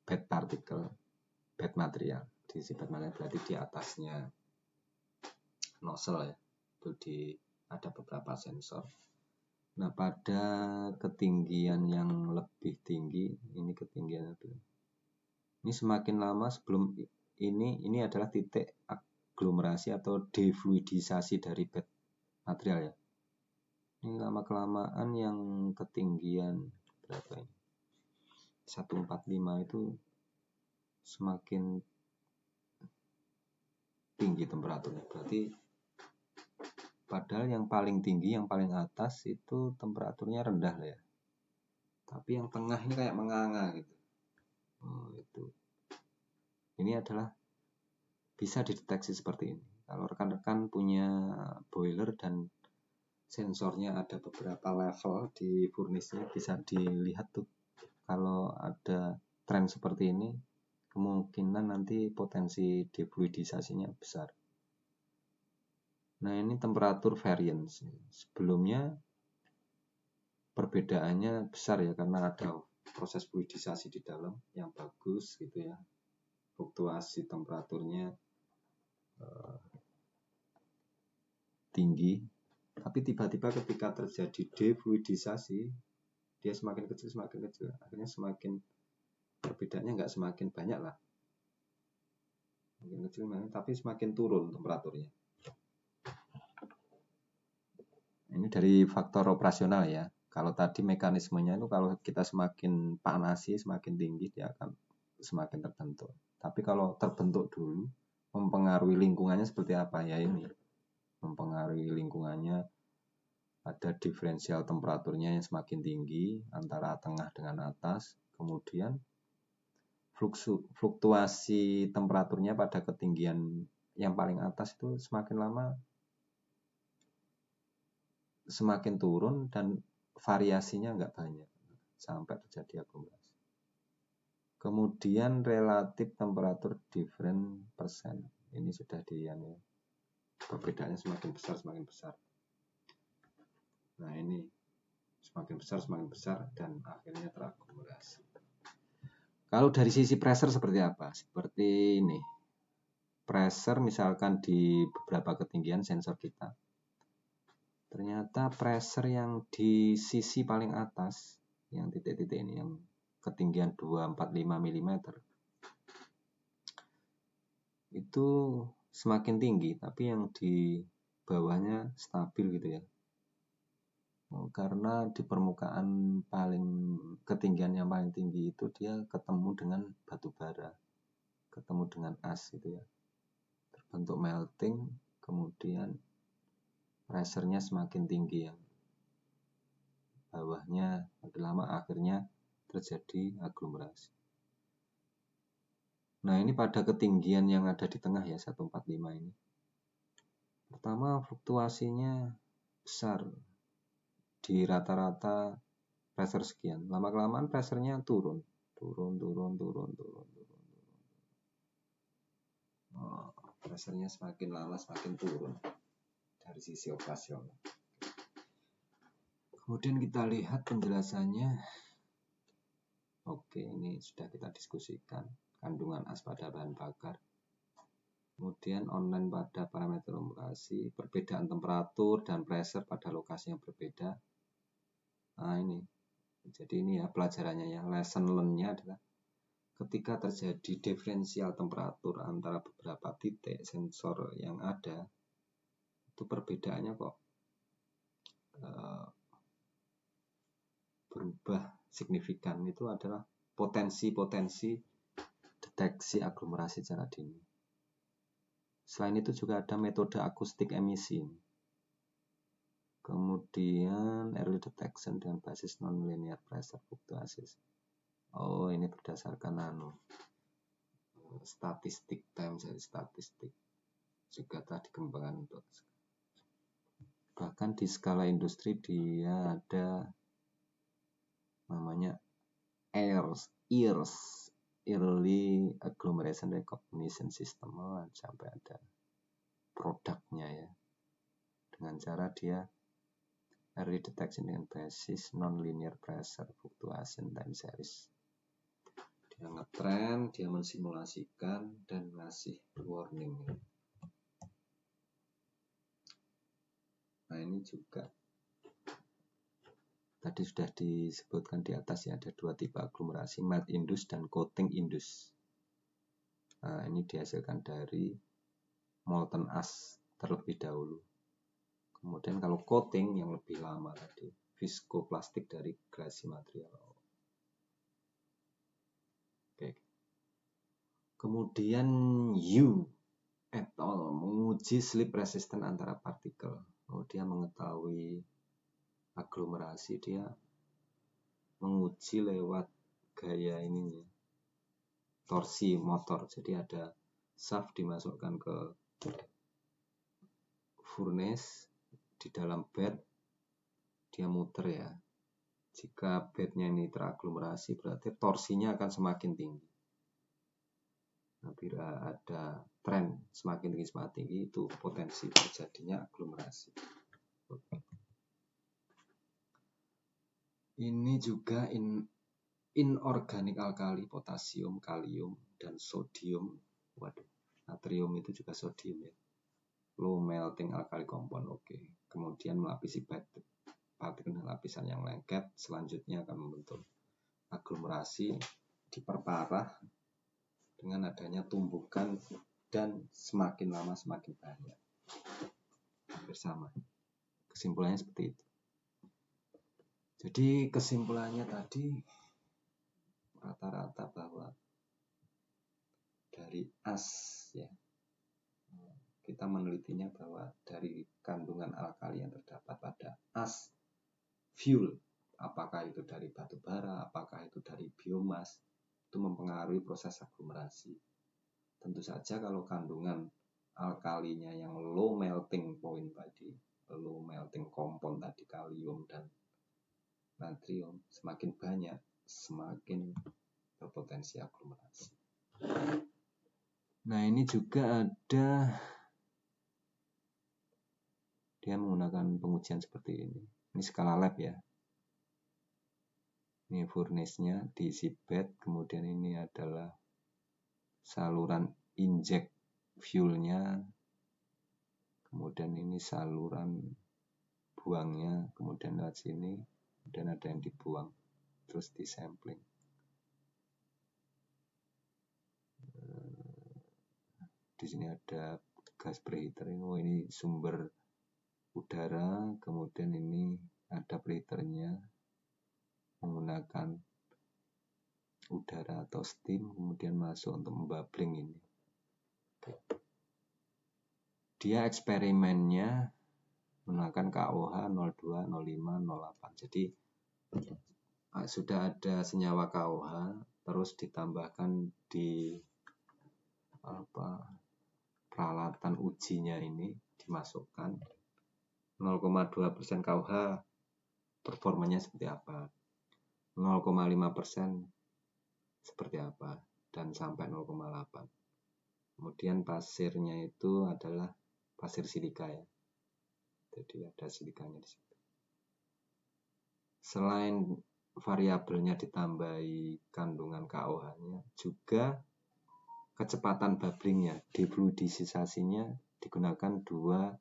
bed particle, bed material. Di sisi bed material berarti di atasnya nozzle ya. Itu ada beberapa sensor. Nah, pada ketinggian yang lebih tinggi, ini ketinggian itu. Ini semakin lama sebelum ini adalah titik aglomerasi atau defluidisasi dari bed material ya. Ini lama-kelamaan yang ketinggian berapa ini? 145 itu semakin tinggi temperaturnya. Berarti padahal yang paling tinggi, yang paling atas itu temperaturnya rendah lah ya. Tapi yang tengah ini kayak menganga gitu. Itu. Ini adalah bisa dideteksi seperti ini. Kalau rekan-rekan punya boiler dan sensornya ada beberapa level di furnace-nya, bisa dilihat tuh. Kalau ada tren seperti ini, kemungkinan nanti potensi defluidisasinya besar. Nah, ini temperatur variance. Sebelumnya perbedaannya besar ya, karena ada proses fluidisasi di dalam yang bagus gitu ya. Fluktuasi temperaturnya tinggi. Tapi tiba-tiba ketika terjadi defluidisasi, dia semakin kecil. Akhirnya semakin perbedaannya nggak semakin banyak lah. Semakin kecil, tapi semakin turun temperaturnya. Ini dari faktor operasional ya. Kalau tadi mekanismenya itu kalau kita semakin panasi, semakin tinggi, dia akan semakin terbentuk. Tapi kalau terbentuk dulu, mempengaruhi lingkungannya seperti apa ya ini. Mempengaruhi lingkungannya, ada diferensial temperaturnya yang semakin tinggi antara tengah dengan atas. Kemudian fluktuasi temperaturnya pada ketinggian yang paling atas itu semakin lama semakin turun dan variasinya nggak banyak sampai terjadi aglomerasi. Kemudian relatif temperatur different persen, ini sudah perbedaannya semakin besar. Nah, ini semakin besar dan akhirnya teraglomerasi. Kalau dari sisi pressure seperti apa? Seperti ini. Pressure misalkan di beberapa ketinggian sensor kita. Ternyata pressure yang di sisi paling atas, yang titik-titik ini, yang ketinggian 245 mm, itu semakin tinggi, tapi yang di bawahnya stabil gitu ya. Karena di permukaan ketinggian yang paling tinggi itu dia ketemu dengan batu bara, ketemu dengan as gitu ya, terbentuk melting, kemudian pressure-nya semakin tinggi, yang bawahnya makin lama akhirnya terjadi aglomerasi. Nah, ini pada ketinggian yang ada di tengah ya, 145 ini. Pertama, fluktuasinya besar di rata-rata pressure sekian. Lama-kelamaan pressure-nya turun. Pressure-nya semakin lama semakin turun dari sisi operasional. Kemudian kita lihat penjelasannya. Oke, ini sudah kita diskusikan. Kandungan as pada bahan bakar. Kemudian online pada parameter operasi, perbedaan temperatur dan pressure pada lokasi yang berbeda. Nah, ini. Jadi ini ya pelajarannya ya. Lesson learn-nya adalah ketika terjadi diferensial temperatur antara beberapa titik sensor yang ada, itu perbedaannya kok berubah signifikan. Itu adalah potensi-potensi deteksi aglomerasi secara dini. Selain itu juga ada metode akustik emisi. Kemudian early detection dengan basis non-linear pressure fluctuations. Oh, ini berdasarkan statistik, time series statistik. Juga telah dikembangkan untuk bahkan di skala industri dia ada namanya early agglomeration recognition system, sampai ada produknya ya, dengan cara dia early detection dengan basis non-linear pressure fluctuation time series. Dia ngetrend, dia mensimulasikan dan ngasih warning. Nah, ini juga tadi sudah disebutkan di atas ya, ada dua tipe aglomerasi, melt induced dan coating induced. Nah, ini dihasilkan dari molten ash terlebih dahulu. Kemudian kalau coating yang lebih lama tadi, viskoplastik dari gerasi material. Oke. Kemudian Yu et al. Menguji slip resistant antara partikel. Dia mengetahui aglomerasi, dia menguji lewat gaya ininya, torsi motor. Jadi ada shaft dimasukkan ke furnace, di dalam bed dia muter ya. Jika bednya ini teraglomerasi, berarti torsinya akan semakin tinggi. Nah, bila ada tren semakin tinggi, itu potensi terjadinya aglomerasi. Ini juga inorganik alkali, potasium, kalium, dan sodium. Waduh, natrium itu juga sodium ya. Low melting alkali compound. Oke. Kemudian melapisi partikel dengan lapisan yang lengket. Selanjutnya akan membentuk aglomerasi, diperparah dengan adanya tumbukan dan semakin lama semakin banyak. Hampir sama. Kesimpulannya seperti itu. Jadi kesimpulannya tadi rata-rata bahwa dari as ya, kita menelitinya bahwa dari kandungan alkali yang terdapat pada as fuel, apakah itu dari batu bara, apakah itu dari biomas, itu mempengaruhi proses aglomerasi. Tentu saja kalau kandungan alkalinya yang low melting point tadi, low melting compound tadi, kalium dan natrium, semakin banyak, semakin berpotensi aglomerasi. Nah, ini juga ada, dia menggunakan pengujian seperti ini. Ini skala lab ya. Ini furnace-nya diisi bed, kemudian ini adalah saluran inject fuel-nya, kemudian ini saluran buangnya, kemudian lewat sini, dan ada yang dibuang, terus disampling. Di sini ada gas preheater, ini sumber udara, kemudian ini ada preheaternya menggunakan udara atau steam, kemudian masuk untuk membabling ini. Dia eksperimennya menggunakan KOH 02, 05, 08. Jadi sudah ada senyawa KOH, terus ditambahkan di peralatan ujinya ini, dimasukkan 0,2% KOH, performanya seperti apa, 0,5% seperti apa, dan sampai 0,8. Kemudian pasirnya itu adalah pasir silika ya. Jadi ada silikanya di situ. Selain variabelnya ditambahi kandungan KOH-nya, juga kecepatan bubblingnya, defluidisasinya digunakan dua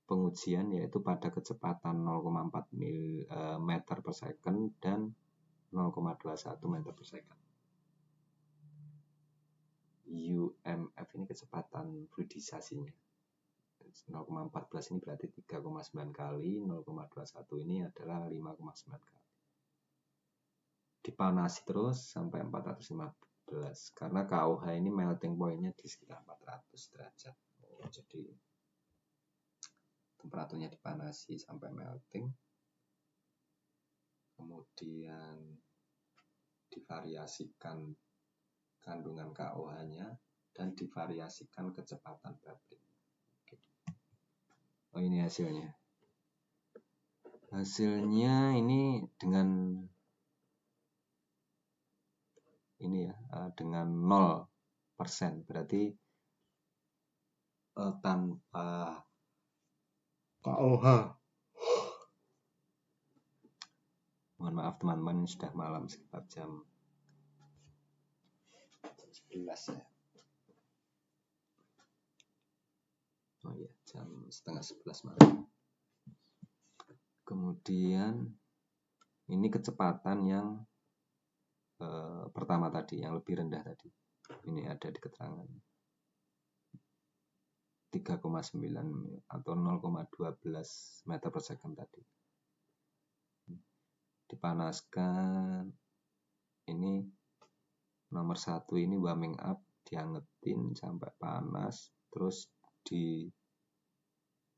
pengujian, yaitu pada kecepatan 0,4 meter per second dan 0,21 meter per second. UMF ini kecepatan fluidisasinya. 0,14 ini berarti 3,9 kali, 0,21 ini adalah 5,9 kali. Dipanasi terus sampai 415, karena KOH ini melting point-nya di sekitar 400 derajat. Jadi temperaturnya dipanasi sampai melting, kemudian divariasikan kandungan KOH-nya dan divariasikan kecepatan bubbling. Oh, ini hasilnya. Hasilnya ini dengan dengan 0%, berarti tanpa KOH. Mohon maaf teman-teman, sudah malam sekitar jam 11 ya. Oh iya, jam setengah 11 malam. Kemudian ini kecepatan yang pertama tadi, yang lebih rendah tadi. Ini ada di keterangan 3,9 atau 0,12 meter per second tadi. Dipanaskan, ini nomor 1 ini warming up, diangetin sampai panas, terus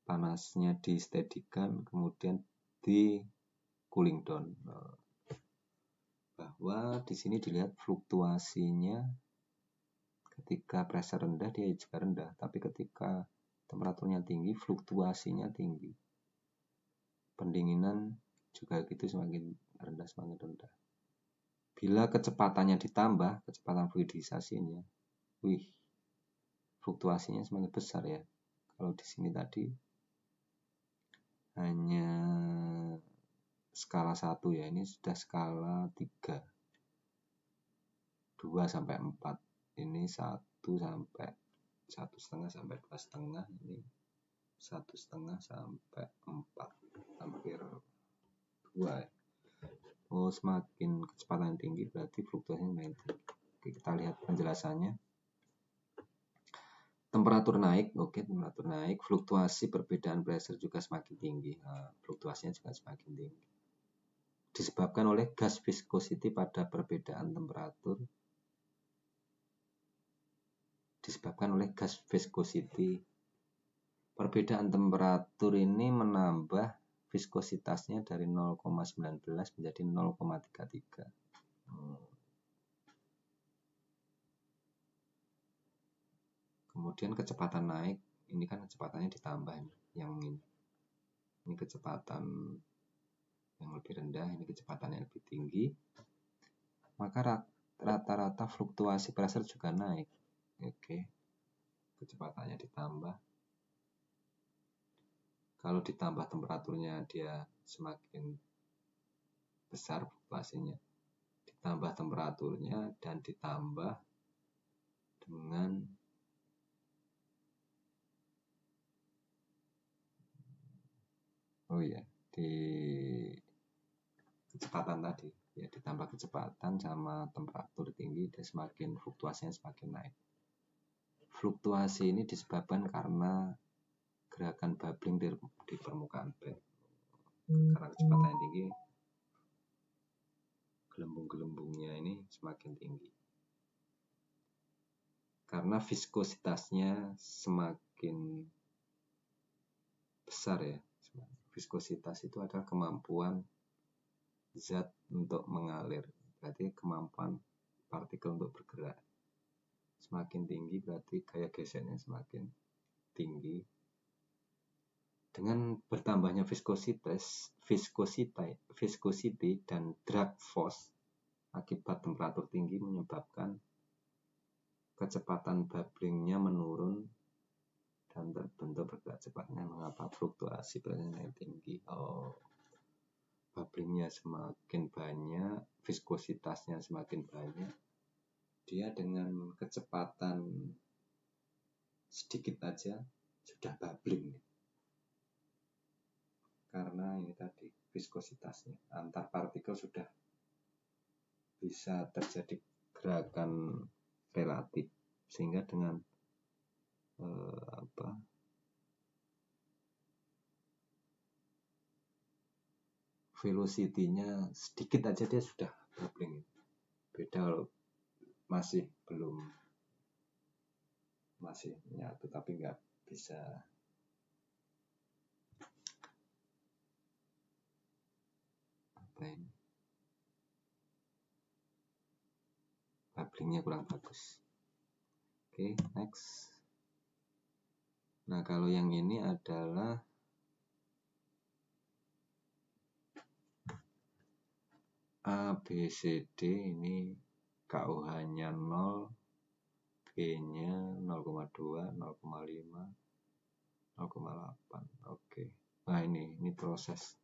panasnya di steadikan, kemudian di cooling down. Bahwa di sini dilihat fluktuasinya, ketika pressure rendah dia juga rendah, tapi ketika temperaturnya tinggi fluktuasinya tinggi. Pendinginan juga gitu, semakin rendah semakin rendah. Bila kecepatannya ditambah, kecepatan fluidisasinya, fluktuasinya semakin besar ya. Kalau di sini tadi hanya skala 1 ya, ini sudah skala 3. 2 sampai 4. Ini 1 sampai 1,5 sampai 2,5, ini 1,5 sampai 4, hampir 2 ya. Oh, semakin kecepatan tinggi berarti fluktuasinya semakin tinggi. Oke, kita lihat penjelasannya. Temperatur naik, temperatur naik, fluktuasi perbedaan pressure juga semakin tinggi. Nah, fluktuasinya juga semakin tinggi. Disebabkan oleh gas viscosity pada perbedaan temperatur. Disebabkan oleh gas viscosity. Perbedaan temperatur ini menambah viskositasnya dari 0,19 menjadi 0,33. Kemudian kecepatan naik, ini kan kecepatannya ditambah ini, yang ini. Ini kecepatan yang lebih rendah, ini kecepatan yang lebih tinggi. Maka rata-rata fluktuasi pressure juga naik. Oke. Kecepatannya ditambah. Kalau ditambah temperaturnya dia semakin besar fluktuasinya. Ditambah temperaturnya dan ditambah dengan di kecepatan tadi ya, ditambah kecepatan sama temperatur tinggi, dia semakin fluktuasinya semakin naik. Fluktuasi ini disebabkan karena gerakan bubbling di permukaan bed. Karena kecepatan yang tinggi, gelembung-gelembungnya ini semakin tinggi. Karena viskositasnya semakin besar ya. Viskositas itu adalah kemampuan zat untuk mengalir. Berarti kemampuan partikel untuk bergerak. Semakin tinggi berarti gaya gesernya semakin tinggi. Dengan bertambahnya viscosity dan drag force akibat temperatur tinggi menyebabkan kecepatan bubblingnya menurun dan terbentuk bergerak cepatnya. Mengapa fluktuasi presenya tinggi? Bubblingnya semakin banyak, viskositasnya semakin banyak, dia dengan kecepatan sedikit aja sudah bubbling. Karena ini tadi viskositasnya antar partikel sudah bisa terjadi gerakan relatif, sehingga dengan velocity-nya sedikit aja dia sudah bubbling. Beda masih menyatu tapi nggak bisa bubblingnya kurang bagus. Oke, next. Nah, kalau yang ini adalah A, B, C, D, ini KOH-nya 0, B-nya 0,2, 0,5, 0,8. Oke. Nah, ini proses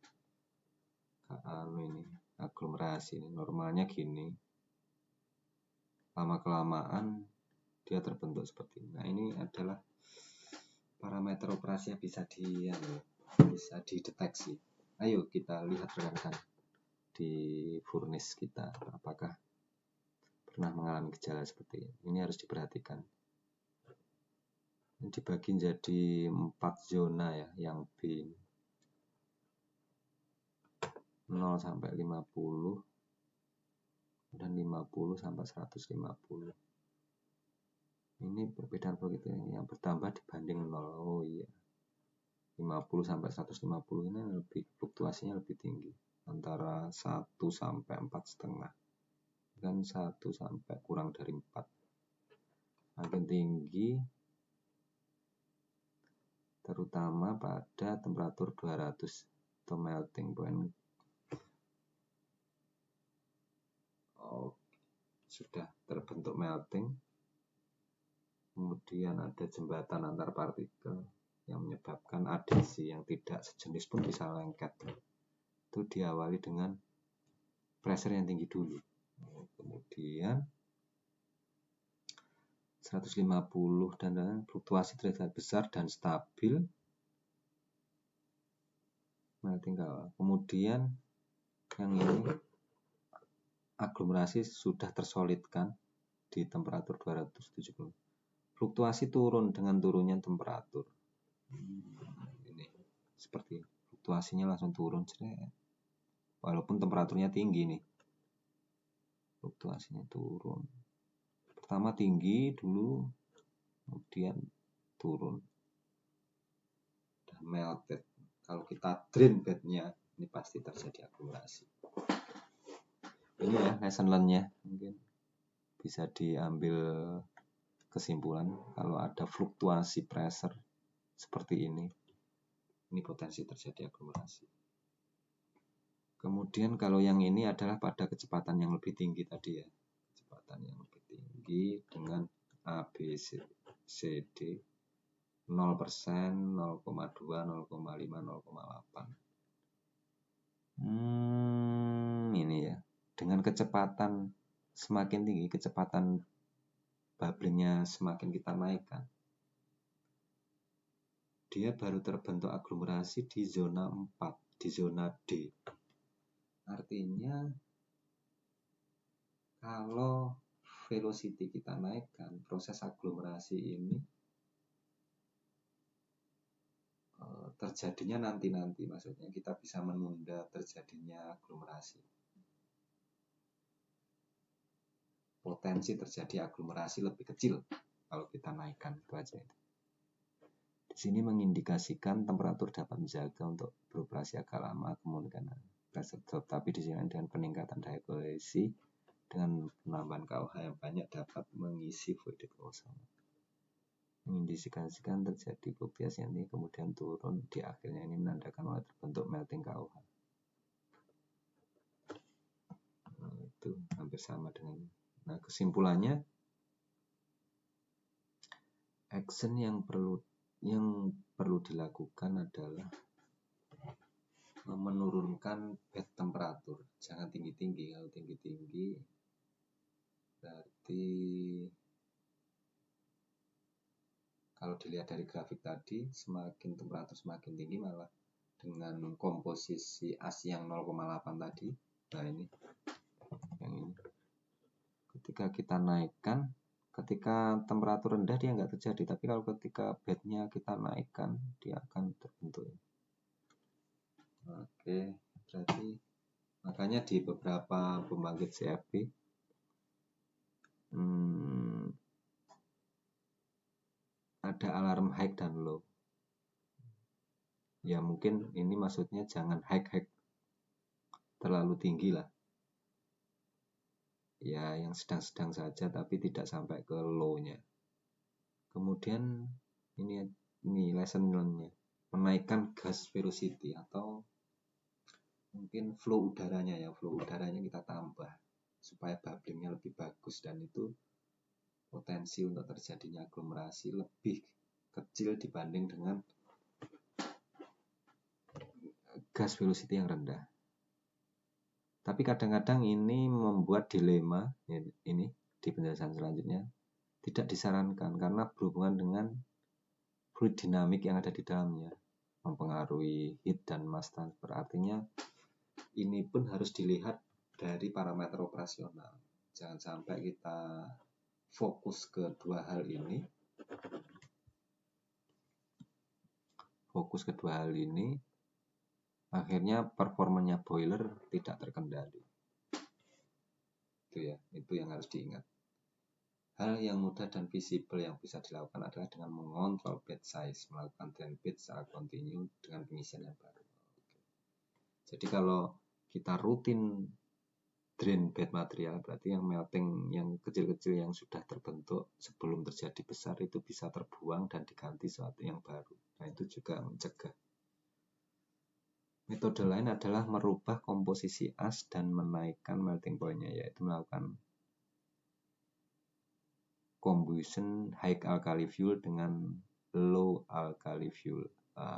ini aglomerasi. Ini normalnya gini. Lama-kelamaan dia terbentuk seperti ini. Nah, ini adalah parameter operasi yang bisa dideteksi. Ayo kita lihat rekan-rekan di furnace kita, apakah pernah mengalami gejala seperti ini. Ini harus diperhatikan. Ini dibagi jadi 4 zona ya, yang B 0 sampai 50 dan 50 sampai 150. Ini perbedaan begitu, yang bertambah dibanding 0. Oh iya. 50 sampai 150 ini fluktuasinya lebih tinggi, antara 1 sampai 4,5 dan 1 sampai kurang dari 4. Makin tinggi terutama pada temperatur 200 atau melting point. Sudah terbentuk melting, kemudian ada jembatan antar partikel yang menyebabkan adhesi yang tidak sejenis pun bisa lengket. Itu diawali dengan pressure yang tinggi dulu, kemudian 150 dan fluktuasi derajat besar dan stabil melting kawah. Kemudian yang ini aglomerasi sudah tersolidkan di temperatur 270. Fluktuasi turun dengan turunnya temperatur. Ini seperti fluktuasinya langsung turun, walaupun temperaturnya tinggi nih. Fluktuasinya turun. Pertama tinggi dulu, kemudian turun. Dan melted. Kalau kita drain bednya, ini pasti terjadi aglomerasi. Ini ya lesson learn-nya, mungkin bisa diambil kesimpulan kalau ada fluktuasi pressure seperti ini potensi terjadi aglomerasi. Kemudian kalau yang ini adalah pada kecepatan yang lebih tinggi tadi ya, kecepatan yang lebih tinggi dengan A, B, C, D 0%, 0,2, 0,5, 0,8. Ini ya, dengan kecepatan semakin tinggi, kecepatan bubblingnya semakin kita naikkan, dia baru terbentuk aglomerasi di zona 4, di zona D. Artinya kalau velocity kita naikkan, proses aglomerasi ini terjadinya nanti-nanti, maksudnya kita bisa menunda terjadinya aglomerasi. Potensi terjadi aglomerasi lebih kecil kalau kita naikkan, itu aja. Di sini mengindikasikan temperatur dapat menjaga untuk beroperasi agak lama, kemudian tetapi di sini dengan peningkatan daya koalisi dengan penambahan KOH yang banyak dapat mengisi void kosong. Mengindikasikan terjadi kopias yang ini kemudian turun di akhirnya, ini menandakan oleh terbentuk melting KOH. Nah, itu hampir sama dengan. Nah, kesimpulannya, action yang perlu dilakukan adalah menurunkan bed temperatur. Jangan tinggi-tinggi. Kalau tinggi-tinggi berarti kalau dilihat dari grafik tadi, semakin temperatur semakin tinggi, malah dengan komposisi as yang 0,8 tadi. Nah, ini yang ini. Ketika kita naikkan, ketika temperatur rendah dia nggak terjadi, tapi kalau ketika bednya kita naikkan, dia akan terbentuk. Oke, berarti makanya di beberapa pembangkit CFB ada alarm high dan low. Ya mungkin ini maksudnya jangan high terlalu tinggi lah. Ya yang sedang-sedang saja, tapi tidak sampai ke low-nya. Kemudian ini lesson learn-nya, menaikkan gas velocity atau mungkin flow udaranya ya. Flow udaranya kita tambah supaya bubblingnya lebih bagus, dan itu potensi untuk terjadinya aglomerasi lebih kecil dibanding dengan gas velocity yang rendah. Tapi kadang-kadang ini membuat dilema, ini di penjelasan selanjutnya, tidak disarankan karena berhubungan dengan fluid dinamik yang ada di dalamnya, mempengaruhi heat dan mass transfer. Artinya ini pun harus dilihat dari parameter operasional. Jangan sampai kita fokus ke dua hal ini. Akhirnya performanya boiler tidak terkendali. Itu ya, itu yang harus diingat. Hal yang mudah dan visible yang bisa dilakukan adalah dengan mengontrol bed size, melakukan drain bed secara kontinu dengan pengisian yang baru. Jadi kalau kita rutin drain bed material, berarti yang melting yang kecil-kecil yang sudah terbentuk sebelum terjadi besar itu bisa terbuang dan diganti sesuatu yang baru. Nah, itu juga mencegah. Metode lain adalah merubah komposisi as dan menaikkan melting point-nya, yaitu melakukan combustion high alkali fuel dengan low alkali fuel.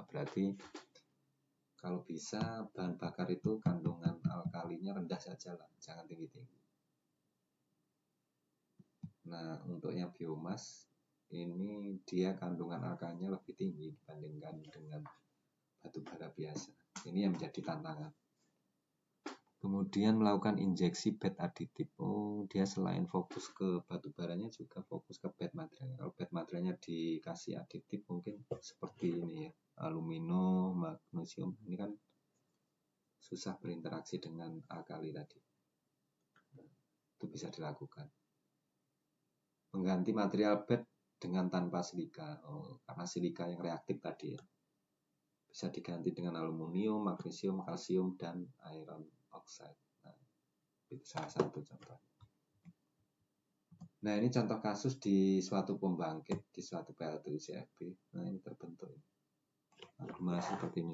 Berarti kalau bisa bahan bakar itu kandungan alkalinya rendah saja lah, jangan tinggi-tinggi. Nah, untuk yang biomas ini dia kandungan alkalinya lebih tinggi dibandingkan dengan batu bara biasa. Ini yang menjadi tantangan. Kemudian melakukan injeksi bed aditif. Dia selain fokus ke batu baranya juga fokus ke bed materialnya. Kalau bed materialnya dikasih aditif mungkin seperti ini ya, alumino, magnesium. Ini kan susah berinteraksi dengan alkali tadi. Itu bisa dilakukan. Mengganti material bed dengan tanpa silika. Karena silika yang reaktif tadi ya. Bisa diganti dengan aluminium, magnesium, kalsium, dan iron oxide. Nah, itu salah satu contoh. Nah, ini contoh kasus di suatu pembangkit, di suatu PLTU CFB. Nah, ini terbentuk. Aglomerasi seperti ini.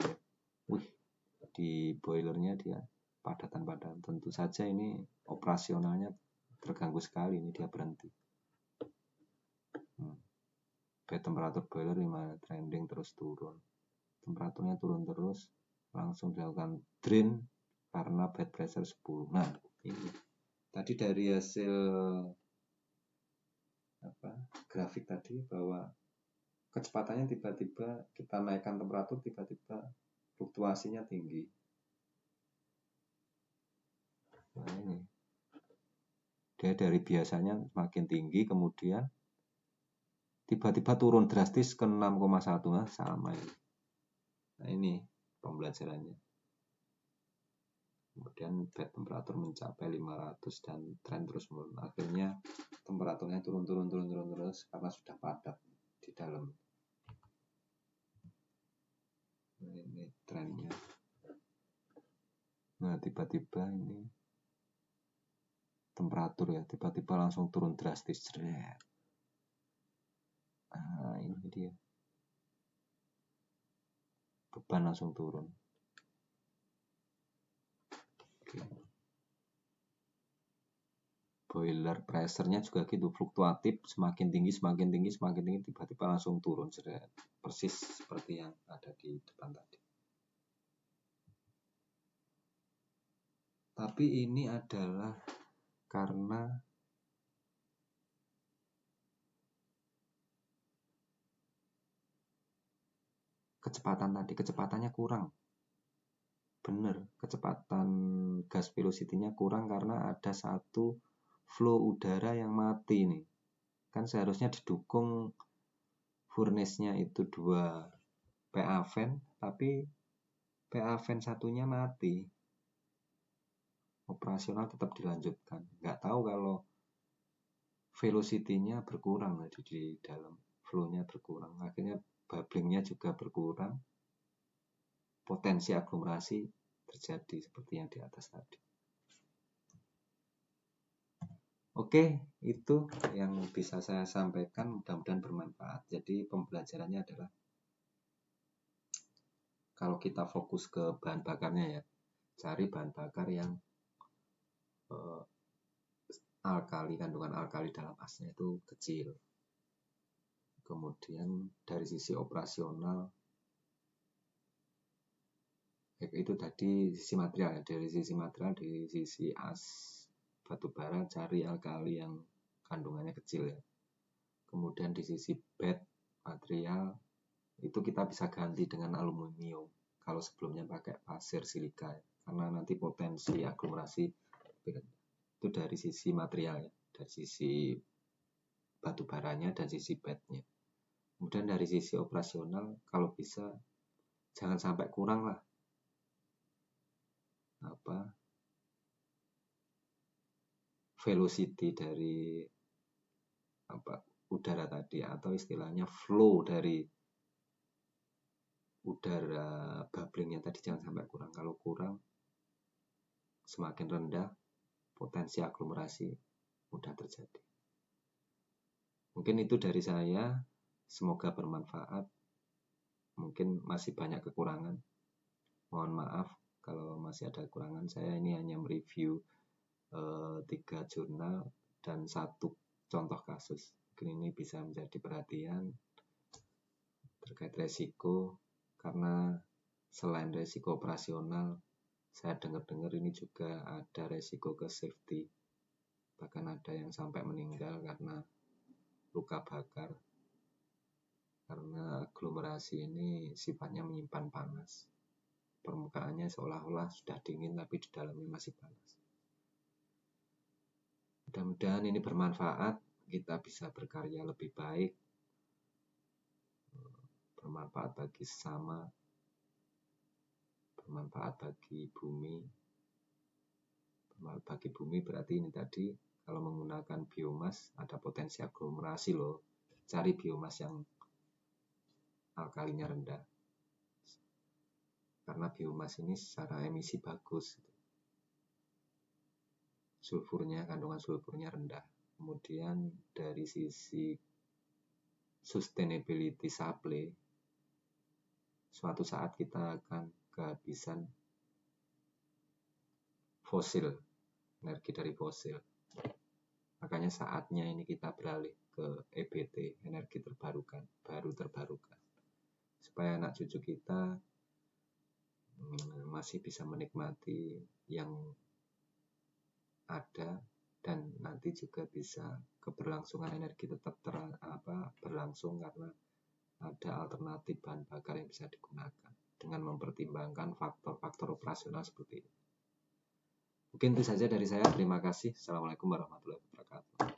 Di boilernya dia padatan-padatan. Tentu saja ini operasionalnya terganggu sekali. Ini dia berhenti. Temperatur boiler gimana? Trending terus turun. Temperaturnya turun terus, langsung dilakukan drain karena bed pressure 10. Nah, ini tadi dari hasil grafik tadi bahwa kecepatannya tiba-tiba kita naikkan temperatur, tiba-tiba fluktuasinya tinggi. Nah, ini dia dari biasanya makin tinggi, kemudian tiba-tiba turun drastis ke 6,1. Nah, sama ini. Nah, ini pembelajarannya. Kemudian bed temperatur mencapai 500 dan tren terus menurun. Akhirnya temperaturnya turun terus karena sudah padat di dalam. Nah, ini trennya. Nah, tiba-tiba ini temperatur ya, tiba-tiba langsung turun drastis. Nah, ini dia. Beban langsung turun. Oke. Boiler pressure-nya juga gitu, fluktuatif, semakin tinggi, tiba-tiba langsung turun. Persis seperti yang ada di depan tadi. Tapi ini adalah karena kecepatan tadi, kecepatannya kurang. Bener, kecepatan gas velocity-nya kurang karena ada satu flow udara yang mati nih. Kan seharusnya didukung furnace-nya itu 2 PA fan, tapi PA fan satunya mati. Operasional tetap dilanjutkan. Nggak tahu kalau velocity-nya berkurang di dalam, flow-nya berkurang. Akhirnya bubbling-nya juga berkurang. Potensi aglomerasi terjadi seperti yang di atas tadi. Oke, itu yang bisa saya sampaikan, mudah-mudahan bermanfaat. Jadi pembelajarannya adalah kalau kita fokus ke bahan bakarnya ya, cari bahan bakar yang alkali, kandungan alkali dalam asnya itu kecil. Kemudian dari sisi operasional, itu tadi sisi material ya, dari sisi as batu bara cari alkali yang kandungannya kecil ya. Kemudian di sisi bed material itu kita bisa ganti dengan aluminium kalau sebelumnya pakai pasir silika ya. Karena nanti potensi aglomerasi itu dari sisi material ya, dari sisi batu baranya dan sisi bednya. Kemudian dari sisi operasional kalau bisa jangan sampai kurang lah velocity dari udara tadi, atau istilahnya flow dari udara bubblingnya tadi jangan sampai kurang. Kalau kurang, semakin rendah potensi aglomerasi mudah terjadi. Mungkin itu dari saya, semoga bermanfaat. Mungkin masih banyak kekurangan, mohon maaf kalau masih ada kekurangan. Saya ini hanya mereview 3 jurnal dan 1 contoh kasus. Mungkin ini bisa menjadi perhatian terkait resiko, karena selain resiko operasional, saya dengar-dengar ini juga ada resiko ke safety. Bahkan ada yang sampai meninggal karena luka bakar. Karena aglomerasi ini sifatnya menyimpan panas. Permukaannya seolah-olah sudah dingin, tapi di dalamnya masih panas. Mudah-mudahan ini bermanfaat, kita bisa berkarya lebih baik, bermanfaat bagi sesama, bermanfaat bagi bumi. Bermanfaat bagi bumi berarti ini tadi, kalau menggunakan biomas ada potensi aglomerasi loh. Cari biomas yang alkalinya rendah. Karena biomas ini secara emisi bagus. Sulfurnya, kandungan sulfurnya rendah. Kemudian dari sisi sustainability supply, suatu saat kita akan kehabisan fosil, energi dari fosil. Makanya saatnya ini kita beralih ke EBT, energi terbarukan, baru terbarukan. Supaya anak cucu kita masih bisa menikmati yang ada, dan nanti juga bisa keberlangsungan energi tetap berlangsung karena ada alternatif bahan bakar yang bisa digunakan dengan mempertimbangkan faktor-faktor operasional seperti ini. Mungkin itu saja dari saya. Terima kasih. Assalamualaikum warahmatullahi wabarakatuh.